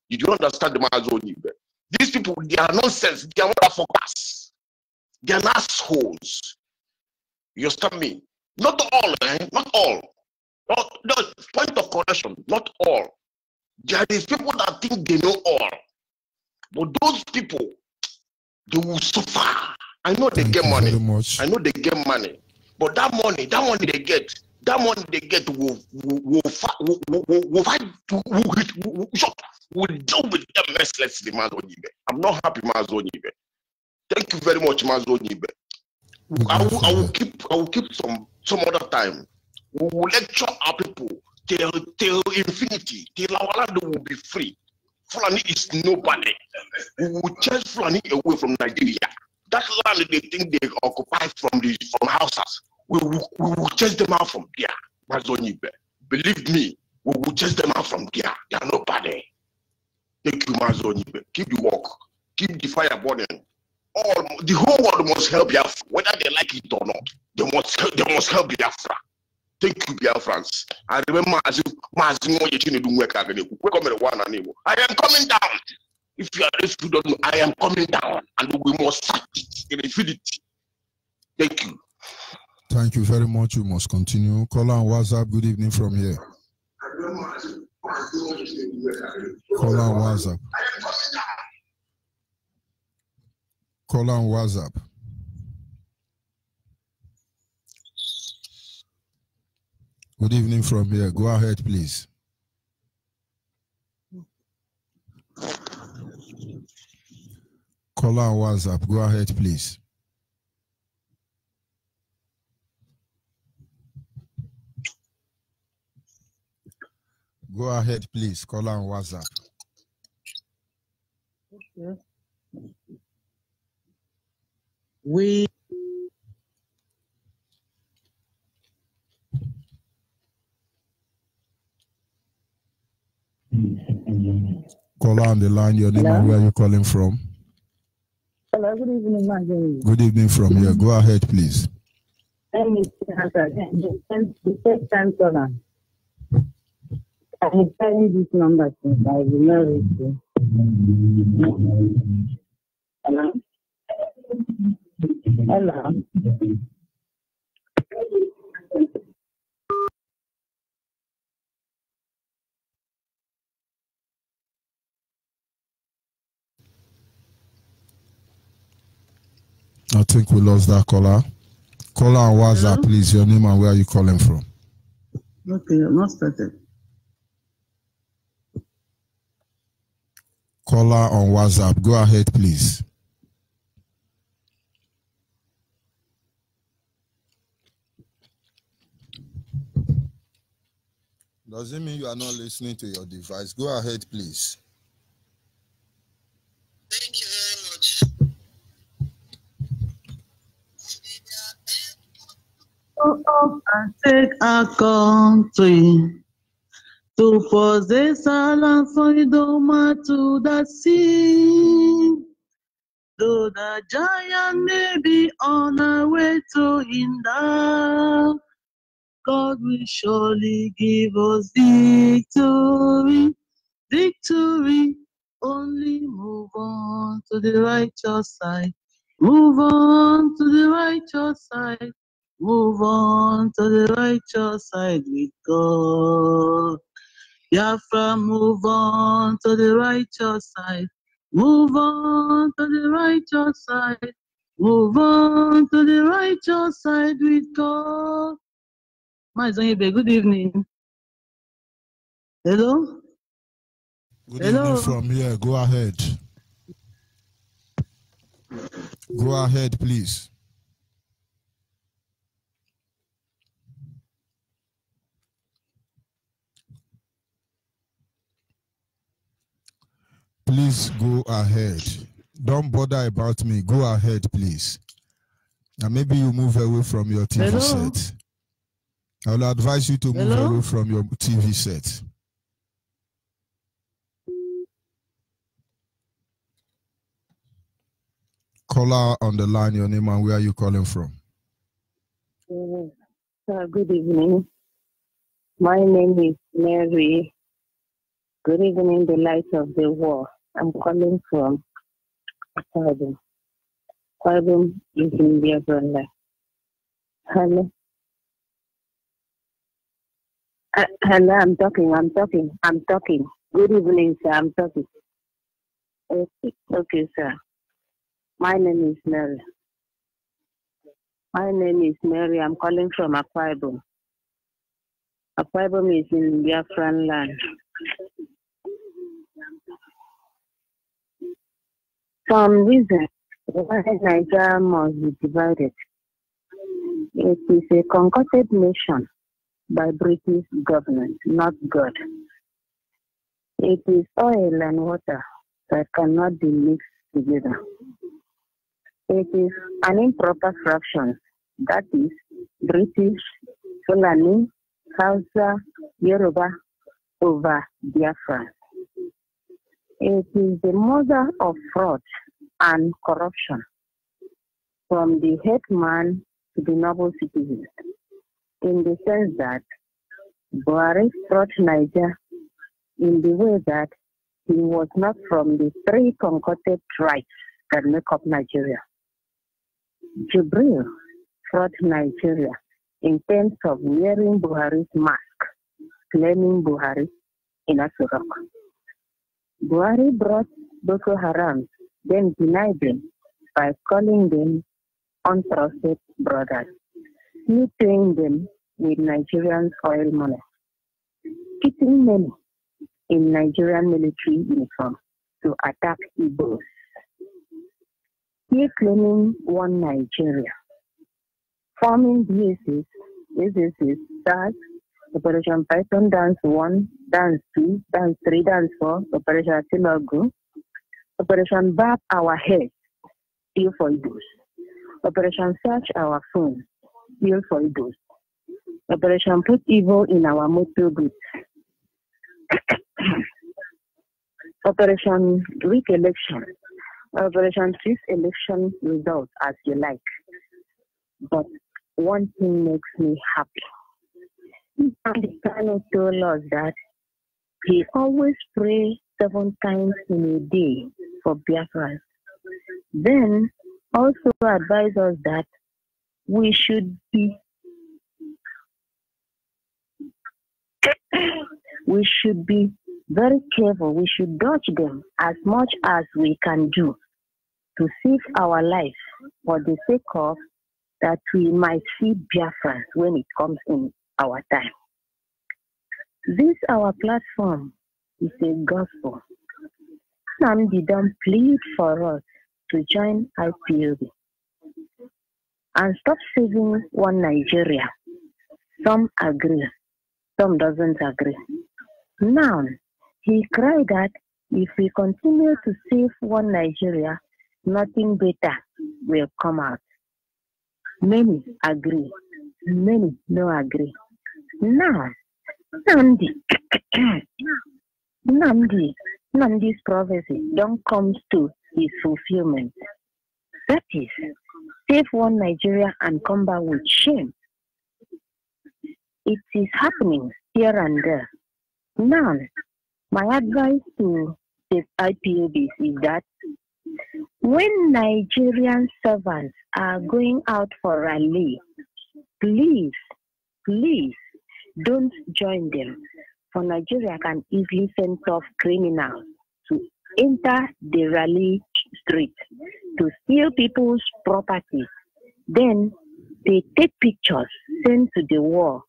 You don't understand the Onyibe. These people, they are nonsense. They are motherfuckers. They are assholes. You understand me? Not all, not all. No, point of correction, not all. There is people that think they know all. But those people, they will suffer. I know they get money. I know they get money. But that money they get will deal with them mercilessly, Onyibe. I'm not happy, Onyibe. Thank you very much, Onyibe. I will keep some other time. We will lecture our people till infinity, till our land will be free. Fulani is nobody. We will chase Fulani away from Nigeria. That land they think they occupy from houses, we will chase them out from there. Onyibe. Believe me, we will chase them out from there. They are nobody. Thank you, Onyibe. Keep the work. Keep the fire burning. The whole world must help Biafra, whether they like it or not. They must help Biafra. Thank you, Biafrans. I remember I am coming down. If you don't know, I am coming down, and we must fight it in infinity. Thank you.
Thank you very much. You must continue. Caller on WhatsApp. Good evening from here. Caller on WhatsApp. Caller on WhatsApp. Good evening from here. Go ahead, please. Caller on WhatsApp. Go ahead, please. Go ahead, please. Caller on WhatsApp.
Okay. We
Caller on the line, your name and where you're calling from.
Hello, good evening, Marjorie.
Good evening from here. Go ahead, please.
The first time caller. I'm telling this number since I will not reach you. Hello? Hello?
I think we lost that caller. Caller on WhatsApp, please. Your name and where are you calling from?
Okay, you're not started.
Caller on WhatsApp. Go ahead, please. Does it mean you are not listening to your device? Go ahead, please.
Thank you very much.
Go up and take our country. To possess our land freedom to the sea. Though the giant may be on our way to hinder, God will surely give us victory. Victory. Only move on to the righteous side. Move on to the righteous side. Move on to the righteous side with God. Biafra, move on to the righteous side. Move on to the righteous side. Move on to the righteous side with God. My Onyibe, good evening. Hello?
Good
Hello?
evening from here. Go ahead. Go ahead, please. Please go ahead. Don't bother about me. Go ahead, please. And maybe you move away from your TV
Hello?
set. I will advise you to move
Hello?
away from your TV set. Caller on the line, your name and where are you calling from?
Good evening. My name is Mary. Good evening, the light of the world. I'm calling from Kwabum. Kwabum is in Biafra. Hello. Hello, I'm talking. Good evening, sir. I'm talking. Okay, sir. My name is Mary. I'm calling from Kwabum. Kwabum is in Biafran land. Some reason why Nigeria must be divided. It is a concocted nation by British government, not God. It is oil and water that cannot be mixed together. It is an improper fraction, that is British, Fulani, Hausa, Yoruba over Biafra. It is the mother of fraud and corruption, from the headman to the noble citizens, in the sense that Buhari brought Niger in the way that he was not from the three concocted tribes that make up Nigeria. Jibril brought Nigeria in terms of wearing Buhari's mask, claiming Buhari in Asurok. Buhari brought Boko Haram, then denied them by calling them untrusted brothers, he paying them with Nigerian oil money, keeping many in Nigerian military uniform to attack Igbos. He claiming one Nigeria, forming BSS, SARS, Operation Python Dance 1, Dance 2, Dance 3, Dance 4, Operation Tilago, Operation Bap Our Head, Steal for Igbos, Operation Search Our Phone, Steal for Igbos, Operation Put Evil in Our Motor Group, Operation Weak Election, Operation Fifth Election Results as you like. But one thing makes me happy. The Kano told us that he always prays 7 times in a day for Biafra. Then also advised us that we should be very careful. We should dodge them as much as we can do to save our life for the sake of that we might see Biafra when it comes in our time. This our platform is a gospel. Namdi don't plead for us to join IPOB and stop saving one Nigeria. Some agree, some doesn't agree. Now, he cried that if we continue to save one Nigeria, nothing better will come out. Many agree, many no agree. Now, Namdi's prophecy don't come to his fulfillment. That is, save one Nigeria and come back with shame. It is happening here and there. Now, my advice to the IPOBs is that when Nigerian servants are going out for rally, please don't join them. For Nigeria can easily send tough criminals to enter the rally street to steal people's property. Then they take pictures, send to the war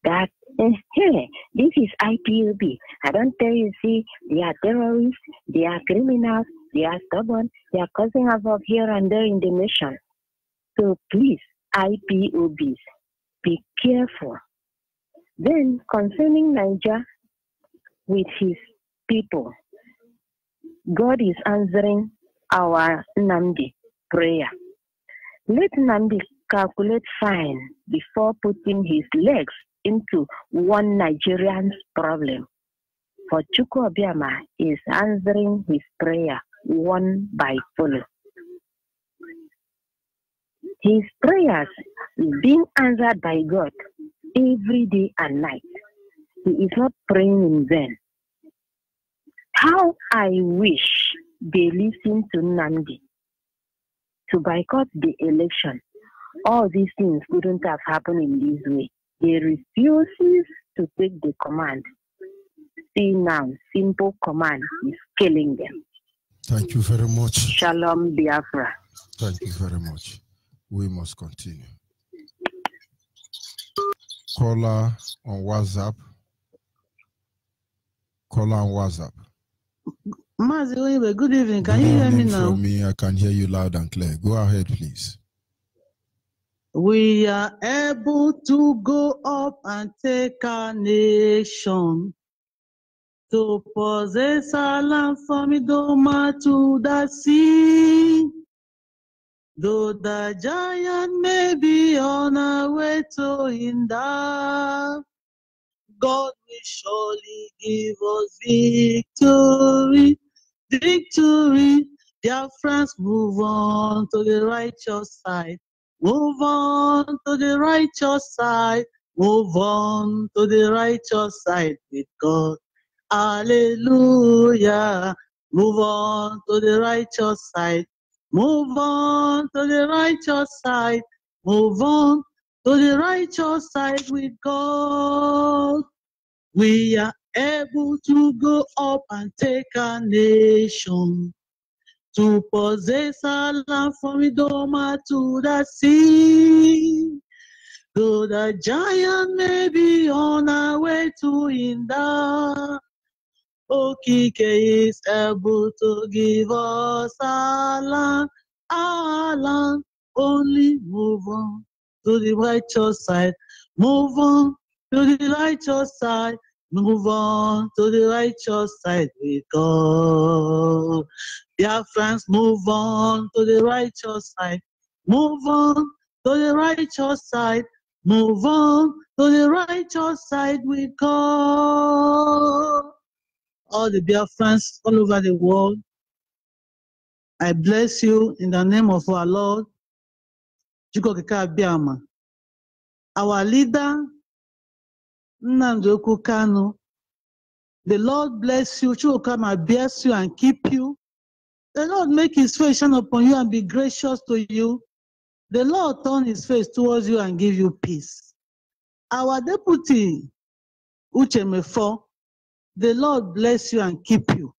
that, hey, this is IPOB. I don't tell you, see, they are terrorists, they are criminals, they are stubborn, they are causing havoc here and there in the nation. So please, IPOBs, be careful. Then concerning Niger with his people, God is answering our Nnamdi prayer. Let Nnamdi calculate fine before putting his legs into one Nigerian's problem. For Chukwu Obiama is answering his prayer one by follow. His prayers is being answered by God every day and night. He is not praying in vain. How I wish they listen to Nnamdi to boycott the election. All these things couldn't have happened in this way. He refuses to take the command. See now, simple command is killing them.
Thank you very much.
Shalom, Biafra.
Thank you very much. We must continue. Caller on WhatsApp. Caller on WhatsApp.
Mazi Onyibe, good evening. Can you hear me now?
From me, I can hear you loud and clear. Go ahead, please.
We are able to go up and take our nation, to possess our land from Idoma to the sea. Though the giant may be on our way to hinder, God will surely give us victory. Victory. Dear friends, move on to the righteous side. Move on to the righteous side. Move on to the righteous side with God. Hallelujah. Move on to the righteous side. Move on to the righteous side. Move on to the righteous side with God. We are able to go up and take our nation, to possess our land from Idoma to the sea. Though the giant may be on our way to hinder, Okike is able to give us our land, our land. Only move on to the righteous side. Move on to the righteous side. Move on to the righteous side with God. Dear friends, move on to the righteous side. Move on to the righteous side. Move on to the righteous side with God. All the dear friends all over the world, I bless you in the name of our Lord, our leader, Nnamdi Kanu. The Lord bless you, Chukama bless you and keep you. The Lord make his face shine upon you and be gracious to you. The Lord turn his face towards you and give you peace. Our deputy, Uchemefo, the Lord bless you and keep you.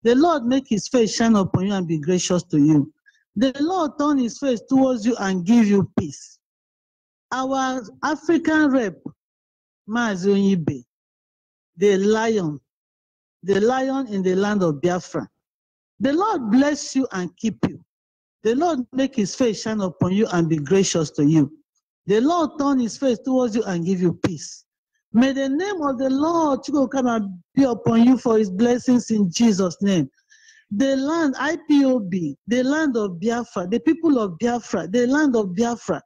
The Lord make his face shine upon you and be gracious to you. The Lord turn his face towards you and give you peace. Our African rep, Mazi Onyibe, the lion in the land of Biafra. The Lord bless you and keep you. The Lord make his face shine upon you and be gracious to you. The Lord turn his face towards you and give you peace. May the name of the Lord come and be upon you for his blessings in Jesus' name. The land, IPOB, the land of Biafra, the people of Biafra, the land of Biafra,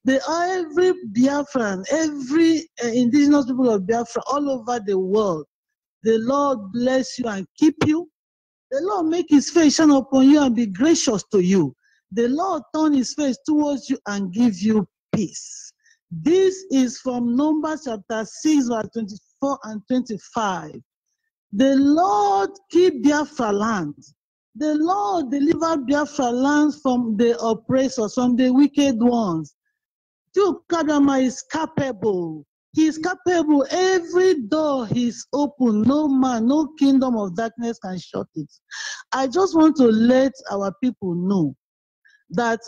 Every Biafran, every indigenous people of Biafra all over the world, the Lord bless you and keep you. The Lord make his face shine upon you and be gracious to you. The Lord turn his face towards you and give you peace. This is from Numbers chapter 6, verse 24 and 25. The Lord keep Biafra land. The Lord deliver Biafra land from the oppressors, from the wicked ones. Kadama is capable. He is capable. Every door is open. No man, no kingdom of darkness can shut it. I just want to let our people know that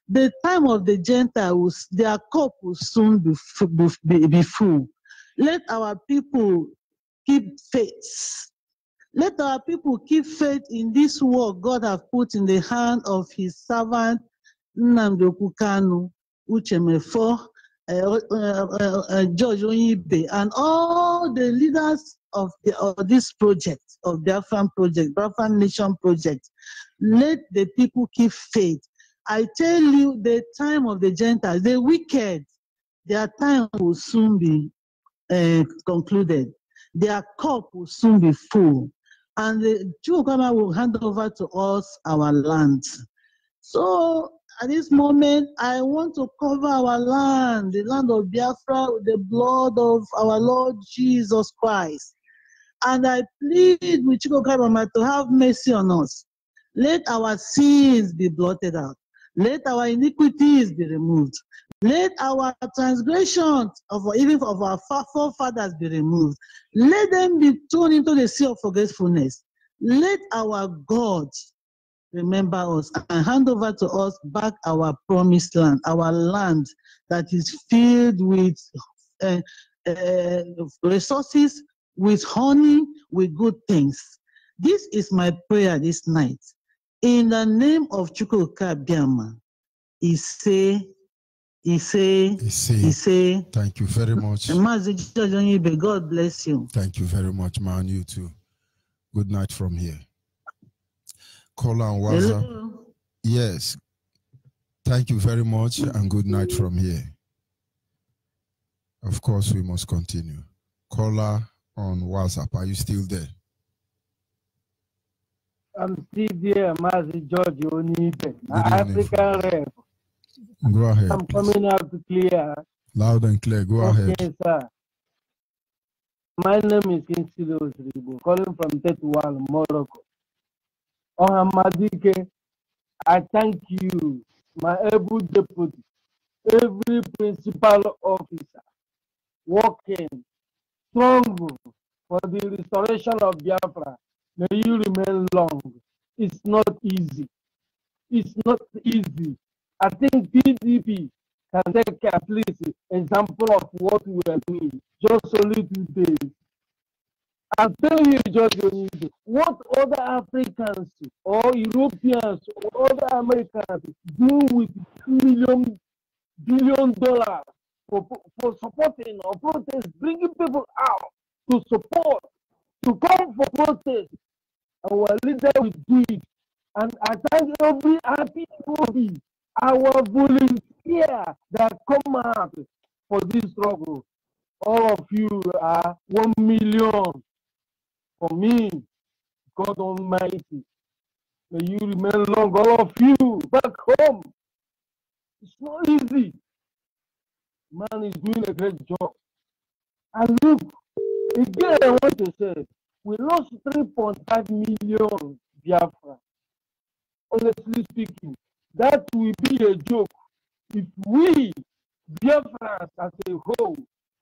the time of the Gentiles, their cup will soon be full. Let our people keep faith. Let our people keep faith in this work God has put in the hand of his servant, Nnamdi Kanu, Uchemefo, George Onyibe, and all the leaders of this project, of the Biafran project, Biafran Nation project. Let the people keep faith. I tell you, the time of the Gentiles, the wicked, their time will soon be concluded. Their cup will soon be full. And the Chukama will hand over to us our land. So at this moment, I want to cover our land, the land of Biafra, with the blood of our Lord Jesus Christ. And I plead with Chukama to have mercy on us. Let our sins be blotted out. Let our iniquities be removed. Let our transgressions even of our forefathers be removed. Let them be thrown into the sea of forgetfulness. Let our God remember us and hand over to us back our promised land, our land that is filled with resources, with honey, with good things. This is my prayer this night. In the name of Chukwuka Biama, he say,
thank you very much.
God bless you.
Thank you very much, man. You too. Good night from here. Kola and Waza.
Hello.
Yes. Thank you very much and good night from here. Of course, we must continue. Kola on WhatsApp. Are you still there?
I'm still there, Mazi George Onyibe, African rep.
Go ahead.
I'm coming out clear.
Loud and clear. Go ahead.
Okay, sir. My name is Kinsido Ribo, calling from Tetuan, Morocco. Ohamadike, I thank you, my able deputy, every principal officer, working strong for the restoration of Biafra. May you remain long. It's not easy. It's not easy. I think PDP can take at least example of what we are doing. Just only 2 days. I'm telling you, George Onyibe, what other Africans or Europeans or other Americans do with $2 billion for supporting or protest, bringing people out to support, to come for protest. Our leader will do it. And I thank every happy body, our volunteer that come out for this struggle. All of you are 1 million. For me, God Almighty, may you remain long, all of you, back home. It's not easy. Man is doing a great job. And look, again, I want to say, we lost 3.5 million Biafra. Honestly speaking, that will be a joke if we, Biafrans as a whole,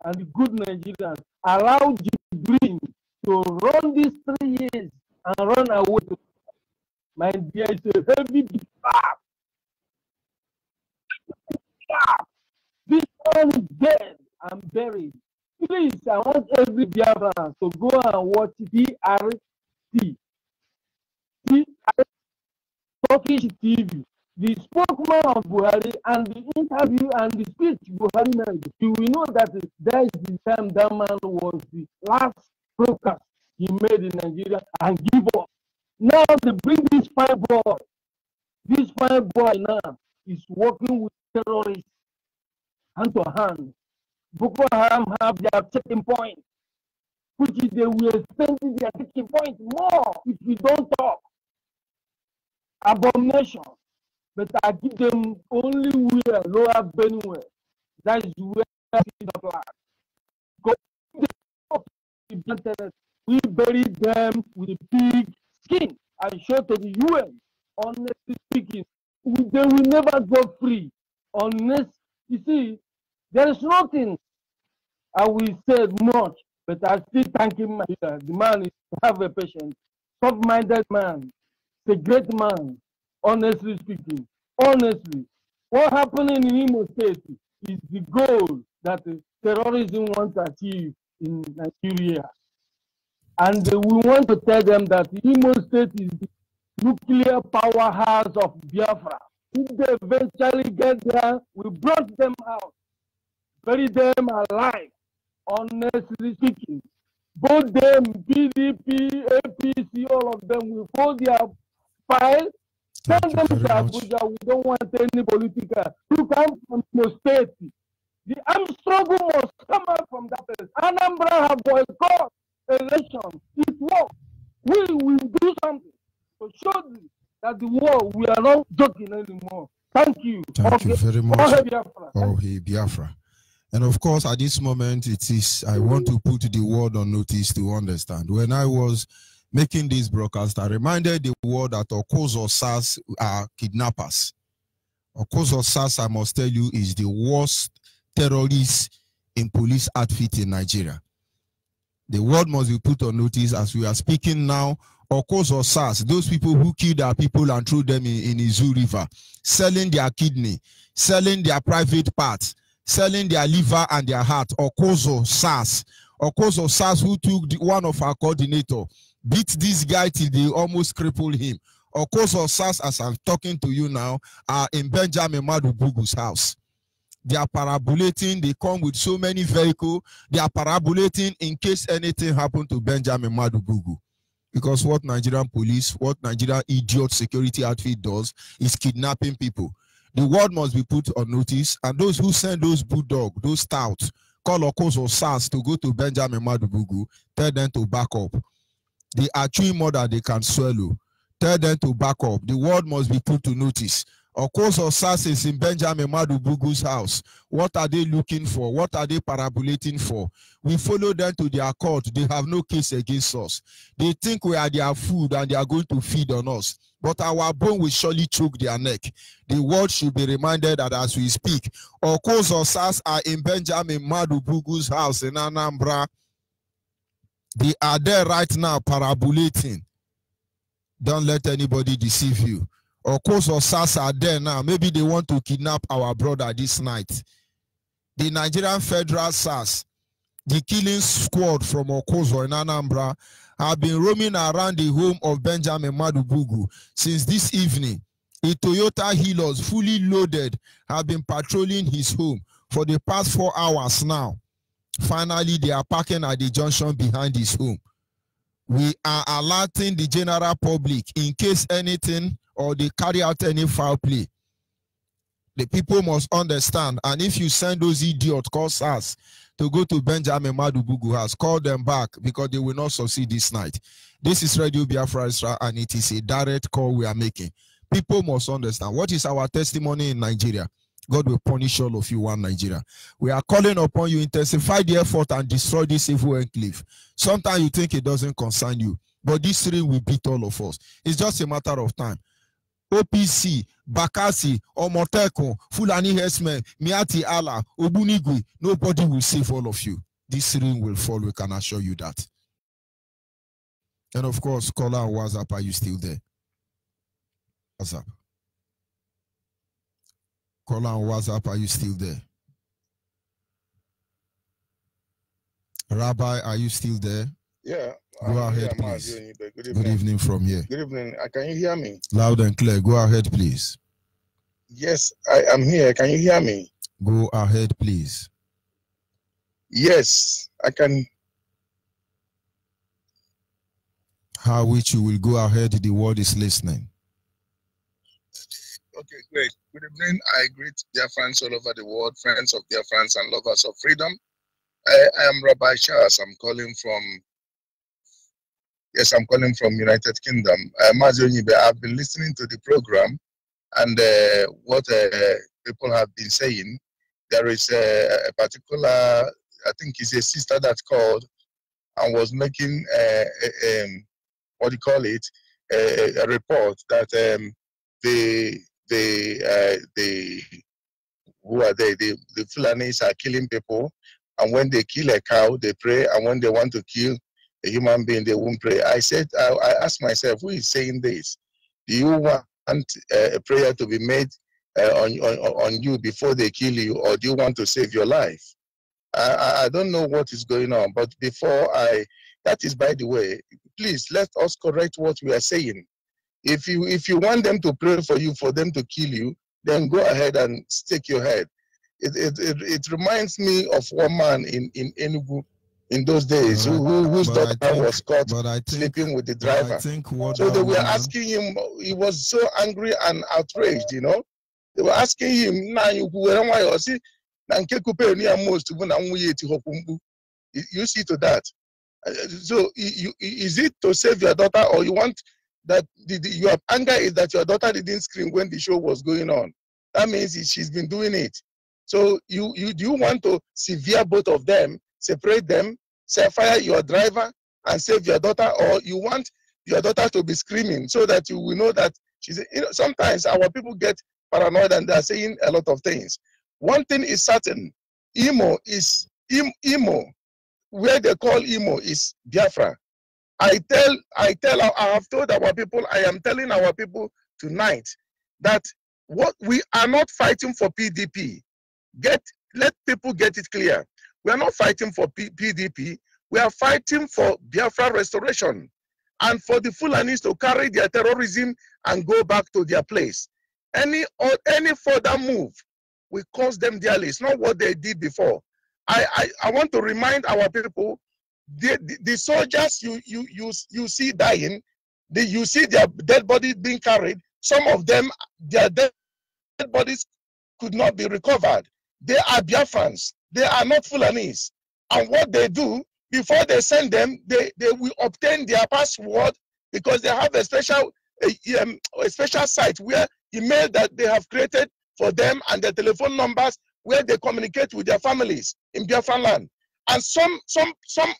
and the good Nigerians, allow Jibrin to run these 3 years and run away. My dear, it's a heavy trap. This man is dead and buried. Please, I want every Biafran to go and watch DRT. Turkish TV. The spokesman of Buhari and the interview and the speech Buhari made, you will know that that is the time that man was the last broadcast he made in Nigeria and give up. Now they bring this fine boy. This fine boy now is working with terrorists. hand to hand. Boko Haram have their checking point, which is they will extend their checking point more if we don't talk. Abomination. But I give them only where Lower Benue. That is where I see the flag. We bury them with a pig skin. I show to the UN. Honestly speaking, they will never go free unless, you see, there is nothing I will say much, but I still thank him. The man is have a patient, soft-minded man, a great man, honestly speaking. Honestly, what happening in Imo State is the goal that terrorism wants to achieve in Nigeria. And we want to tell them that Imo State is the nuclear powerhouse of Biafra. If they eventually get there, we brought them out, bury them alive, honestly speaking. Both them, PDP, APC, all of them, will hold their file, send them to Abuja. We don't want any political to come from the state. The armed struggle must come out from that place. Anambra have boycotted election. It works. We will do something to show them that the war, we are not joking anymore. Thank you.
Thank you very much.
Oh, hey, Biafra.
Oh, hey, Biafra. And of course, at this moment, I want to put the word on notice to understand. When I was making this broadcast, I reminded the world that Okozo SARS are kidnappers. Okozo SARS, I must tell you, is the worst terrorist in police outfit in Nigeria. The word must be put on notice as we are speaking now. Okozo SARS, those people who killed our people and threw them in Izu River, selling their kidney, selling their private parts, selling their liver and their heart. Okozo SARS. Okozo SARS, who took one of our coordinator, beat this guy till they almost crippled him. Okozo SARS, as I'm talking to you now, are in Benjamin Madubugu's house. They are parabolating. They come with so many vehicles. They are parabolating in case anything happened to Benjamin Madubugu. Because what Nigerian police, what Nigerian idiot security outfit does is kidnapping people. The word must be put on notice. And those who send those bulldog, those stouts, call Okozo SARS to go to Benjamin Madubugu, tell them to back up. They are chewing more than they can swallow. Tell them to back up. The word must be put to notice. Okozo SARS is in Benjamin Madubugu's house. What are they looking for? What are they parabolating for? We follow them to their court. They have no case against us. They think we are their food and they are going to feed on us. But our bone will surely choke their neck. The world should be reminded that as we speak, Okozo SARS are in Benjamin Madubugu's house in Anambra. They are there right now parabolating. Don't let anybody deceive you. Okozo SARS are there now. Maybe they want to kidnap our brother this night. The Nigerian Federal SARS, the killing squad from Okozo in Anambra, have been roaming around the home of Benjamin Madubugu since this evening. A Toyota Hilux fully loaded have been patrolling his home for the past 4 hours now. Finally, they are parking at the junction behind his home. We are alerting the general public in case anything or they carry out any foul play. The people must understand, and if you send those idiots called SARS to go to Benjamin Madubugu house, call them back because they will not succeed this night. This is Radio Biafra Israel, and it is a direct call we are making. People must understand. What is our testimony in Nigeria? God will punish all of you, one Nigeria. We are calling upon you, intensify the effort and destroy this evil enclave. Sometimes you think it doesn't concern you, but this thing will beat all of us. It's just a matter of time. OPC, Bakasi, Omoteko, Fulani Hesmen, Miati Allah, Obunigui, nobody will save all of you. This ring will fall, we can assure you that. And of course, caller and WhatsApp, are you still there? WhatsApp. Caller and WhatsApp, are you still there? Rabbi, are you still there?
Yeah.
Go ahead, please.
Good
evening from here.
Good evening. Can you hear me?
Loud and clear. Go ahead, please.
Yes, I am here. Can you hear me?
Go ahead, please.
Yes, I can.
How which you will go ahead, the world is listening.
Okay, great. Good evening. I greet dear friends all over the world, friends of dear friends and lovers of freedom. I am Rabbi Charles. I'm calling from United Kingdom. Mazi Onyibe, I've been listening to the program and what people have been saying. There is a particular, I think it's a sister that called and was making what do you call it, a report that who are they? The Fulanis are killing people, and when they kill a cow, they pray, and when they want to kill a human being, they won't pray. I asked myself, who is saying this? Do you want a prayer to be made on you before they kill you, or do you want to save your life? I don't know what is going on, but that is by the way, please let us correct what we are saying. If you want them to pray for you, for them to kill you, then go ahead and stick your head. It reminds me of one man in Enugu in those days whose daughter was caught sleeping with the driver. So they were asking him, he was so angry and outraged, you know. They were asking him, you see to that. So is it to save your daughter, or you want that your anger is that your daughter didn't scream when the show was going on? That means she's been doing it. So do you want to severe both of them, separate them, fire your driver and save your daughter, or you want your daughter to be screaming so that you will know that she's, you know, sometimes our people get paranoid and they're saying a lot of things. One thing is certain, Imo, where they call Imo is Biafra. I have told our people, I am telling our people tonight that what we are not fighting for PDP. Let people get it clear. We are not fighting for PDP. We are fighting for Biafra restoration and for the Fulanis to carry their terrorism and go back to their place. Any further move will cost them dearly. It's not what they did before. I want to remind our people, the soldiers you see dying, you see their dead bodies being carried. Some of them, their dead bodies could not be recovered. They are Biafrans. They are not Fulanis. And what they do, before they send them, they will obtain their password because they have a special site where email that they have created for them and their telephone numbers where they communicate with their families in Biafran land. And some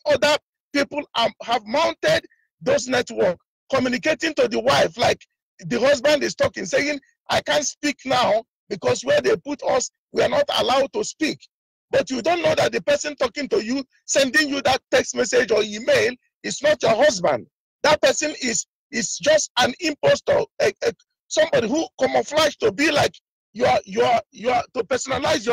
other people have mounted those networks, communicating to the wife, like the husband is talking, saying, I can't speak now because where they put us, we are not allowed to speak. But you don't know that the person talking to you, sending you that text message or email is not your husband. That person is just an impostor, somebody who camouflaged to be like to personalize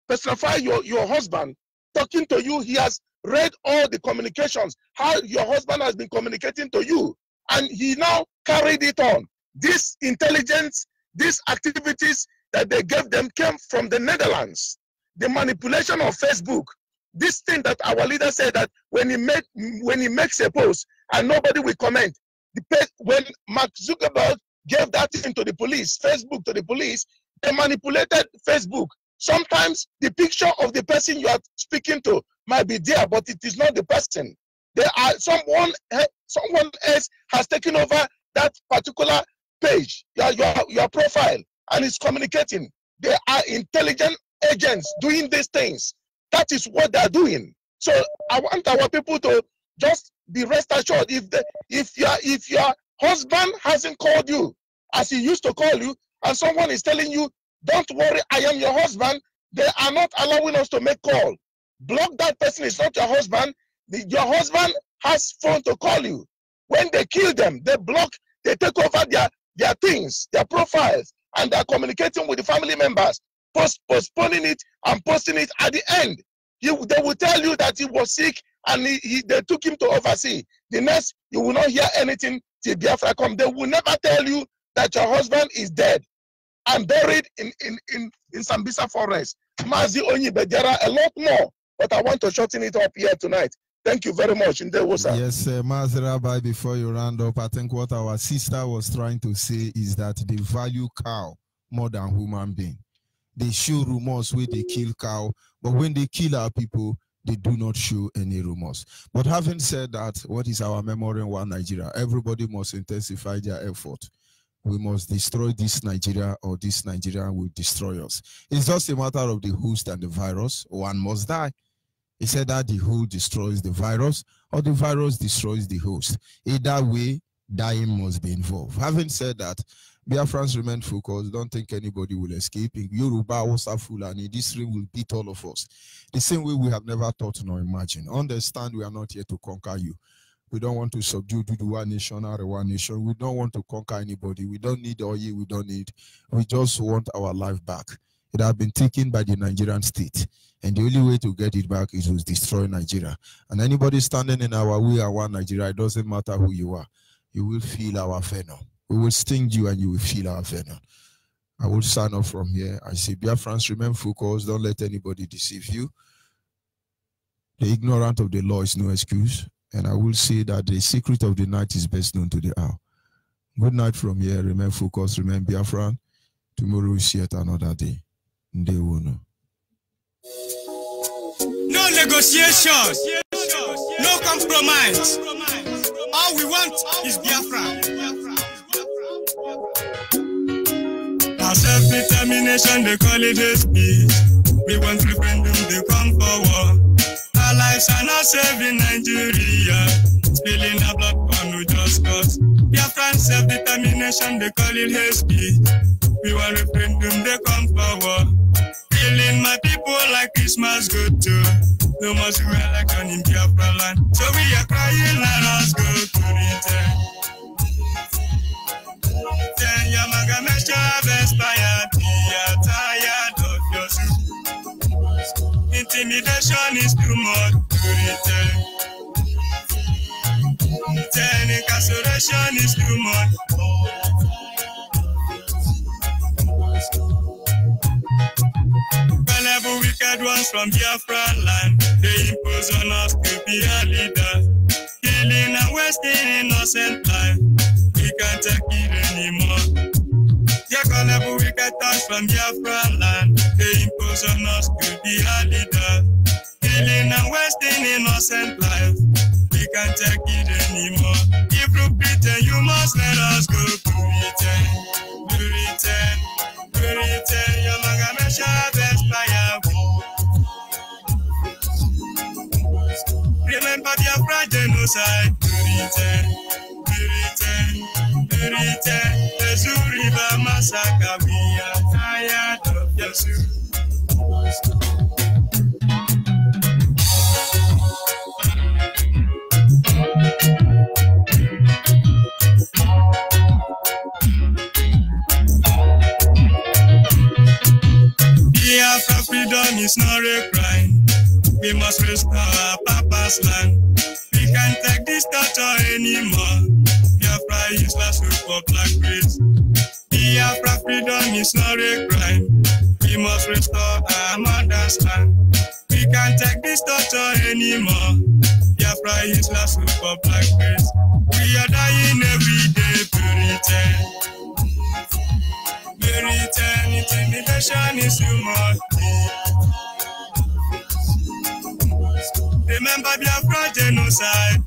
personify your husband talking to you. He has read all the communications, how your husband has been communicating to you, and he now carried it on. This intelligence, these activities that they gave them came from the Netherlands. The manipulation of Facebook, this thing that our leader said that when he makes a post and nobody will comment, when Mark Zuckerberg gave that thing to the police, Facebook to the police, they manipulated Facebook. Sometimes the picture of the person you are speaking to might be there, but it is not the person. There are someone else has taken over that particular page, your profile, and is communicating. They are intelligent agents doing these things. That is what they are doing. So I want our people to just be rest assured. If your husband hasn't called you as he used to call you, and someone is telling you, don't worry, I am your husband, they are not allowing us to make call. Block that person, is not your husband. Your husband has phone to call you. When they kill them, they block, they take over their things, their profiles, and they're communicating with the family members, postponing it and posting it. At the end, they will tell you that he was sick and they took him to oversee. The next, you will not hear anything till Biafra come. They will never tell you that your husband is dead and buried in Sambisa forest. Mazi Onyibe, there are a lot more, but I want to shorten it up here tonight. Thank you very much.
Yes, Mazrabai, before you round up, I think what our sister was trying to say is that they value cow more than human being. They show remorse when they kill cow, but when they kill our people, they do not show any remorse. But having said that, what is our memory in one Nigeria? Everybody must intensify their effort. We must destroy this Nigeria, or this Nigeria will destroy us. It's just a matter of the host and the virus. One must die. He said that the host destroys the virus, or the virus destroys the host. Either way, dying must be involved. Having said that, Biafrans remain focused. Don't think anybody will escape. In Yoruba, Hausa, Fulani, this dream will beat all of us. The same way we have never thought nor imagined. Understand, we are not here to conquer you. We don't want to subdue the one nation or one nation. We don't want to conquer anybody. We don't need oil. We don't need. We just want our life back. It has been taken by the Nigerian state. And the only way to get it back is to destroy Nigeria. And anybody standing in our way and one Nigeria, it doesn't matter who you are. You will feel our venom. We will sting you and you will feel our venom. I will sign off from here. I say, Biafrans, remain focused. Don't let anybody deceive you. The ignorant of the law is no excuse. And I will say that the secret of the night is best known to the hour. Good night from here. Remain focused. Remain Biafran. Tomorrow is yet another day. Ndewono.
No negotiation, no compromise. All we want is Biafra. Our self-determination, they call it peace. We want referendum, they come forward. Our lives are not safe in Nigeria. Spilling our blood for no just cause. Biafran self-determination, they call it peace. We want referendum, they come forward. Killing my people like Christmas good too. No more election in Biafra land. So we are crying, let us go to return. Then Yamaga Mesha have expired. We are tired of your soup. Intimidation is too much to return. Then incarceration is too much. Whenever wicked ones from Biafra land, they impose on us to be a leader. Killing and wasting innocent life, we can't take it anymore. Whenever wicked ones from Biafra land, they impose on us to be a leader. Killing and wasting innocent life, we can't take it anymore. If you pretend, you must let us go to return. To return. Your Magamesha have expired. Remember Biafra genocide. To return. The Zuriba massacre. We are tired of your suit. Biafra freedom is not a crime. We must restore our papa's land. We can't take this torture anymore. Biafra is last hope for black race. Biafra freedom is not a crime. We must restore our mother's land. We can't take this torture anymore. Biafra is last hope for black race. We are dying every day to return. Intimidation is too much. Remember Biafra genocide.